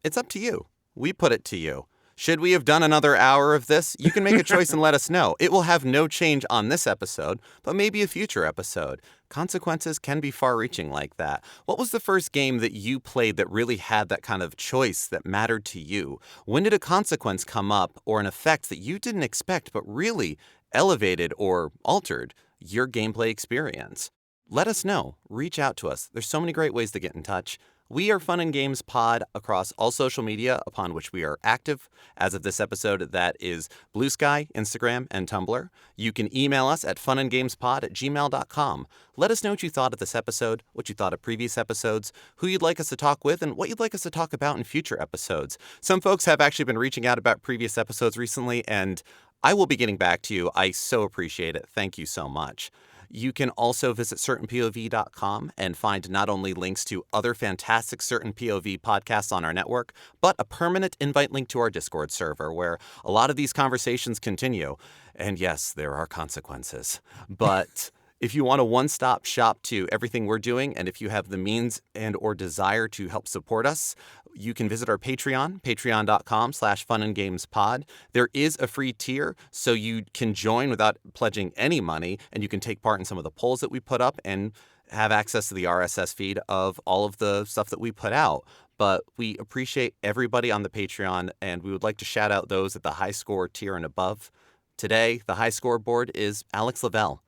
it's up to you. We put it to you. Should we have done another hour of this? You can make a choice and let us know. It will have no change on this episode, but maybe a future episode. Consequences can be far-reaching like that. What was the first game that you played that really had that kind of choice that mattered to you? When did a consequence come up or an effect that you didn't expect but really elevated or altered your gameplay experience? Let us know. Reach out to us. There's so many great ways to get in touch. We are Fun and Games Pod across all social media upon which we are active. As of this episode, that is Blue Sky, Instagram, and Tumblr. You can email us at funandgamespod@gmail.com. Let us know what you thought of this episode, what you thought of previous episodes, who you'd like us to talk with, and what you'd like us to talk about in future episodes. Some folks have actually been reaching out about previous episodes recently, and I will be getting back to you. I so appreciate it. Thank you so much. You can also visit certainpov.com and find not only links to other fantastic Certain POV podcasts on our network, but a permanent invite link to our Discord server where a lot of these conversations continue. And yes, there are consequences. But if you want a one-stop shop to everything we're doing, and if you have the means and or desire to help support us, you can visit our Patreon, patreon.com/funandgamespod. There is a free tier, so you can join without pledging any money, and you can take part in some of the polls that we put up and have access to the RSS feed of all of the stuff that we put out. But we appreciate everybody on the Patreon, and we would like to shout out those at the high score tier and above. Today, the high score board is Alex Lavelle,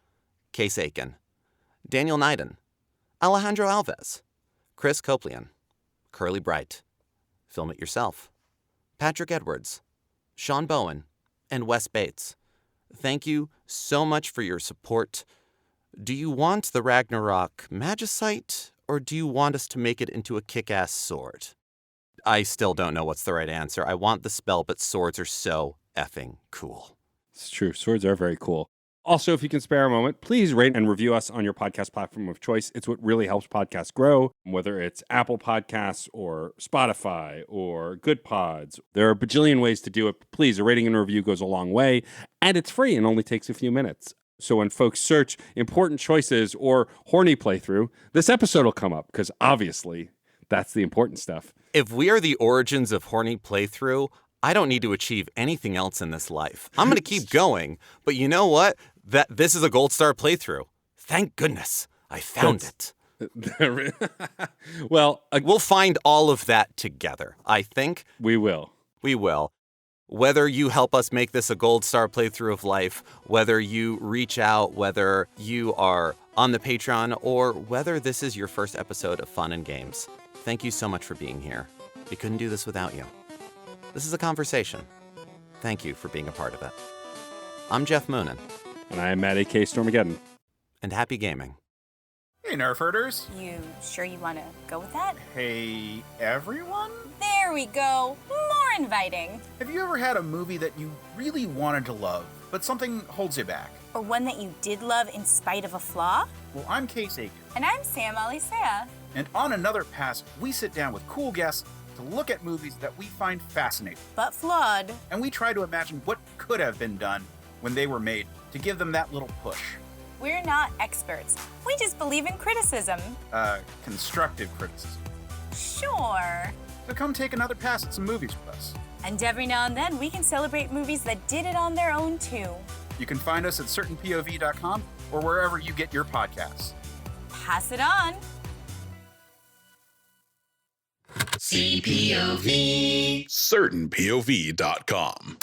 Case Aiken, Daniel Nyden, Alejandro Alves, Chris Coplian, Curly Bright, Film It Yourself, Patrick Edwards, Sean Bowen, and Wes Bates. Thank you so much for your support. Do you want the Ragnarok Magicite, or do you want us to make it into a kick-ass sword? I still don't know what's the right answer. I want the spell, but swords are so effing cool. It's true. Swords are very cool. Also, if you can spare a moment, please rate and review us on your podcast platform of choice. It's what really helps podcasts grow, whether it's Apple Podcasts or Spotify or Good Pods. There are a bajillion ways to do it. Please, a rating and review goes a long way, and it's free and only takes a few minutes. So when folks search important choices or horny playthrough, this episode will come up because obviously that's the important stuff. If we are the origins of horny playthrough, I don't need to achieve anything else in this life. I'm going to keep going, but you know what? This is a gold star playthrough. Thank goodness I found it. Well, We'll find all of that together, I think. we will. We will. Whether you help us make this a gold star playthrough of life, whether you reach out, whether you are on the Patreon, or whether this is your first episode of Fun and Games, thank you so much for being here. We couldn't do this without you. This is a conversation. Thank you for being a part of it. I'm Geoff Moonen, And I am Matt A.K. Stormageddon. and happy gaming. Hey, Nerf herders. You sure you want to go with that? Hey, everyone. There we go. More inviting. Have you ever had a movie that you really wanted to love, but something holds you back? Or one that you did love in spite of a flaw? Well, I'm Case Aiken, And I'm Sam Alisea. and on Another Pass, we sit down with cool guests to look at movies that we find fascinating, But flawed. and we try to imagine what could have been done when they were made to give them that little push. We're not experts. We just believe in criticism. Constructive criticism. Sure. So come take another pass at some movies with us. And every now and then we can celebrate movies that did it on their own too. You can find us at certainpov.com or wherever you get your podcasts. Pass it on. CPOV. CertainPOV.com.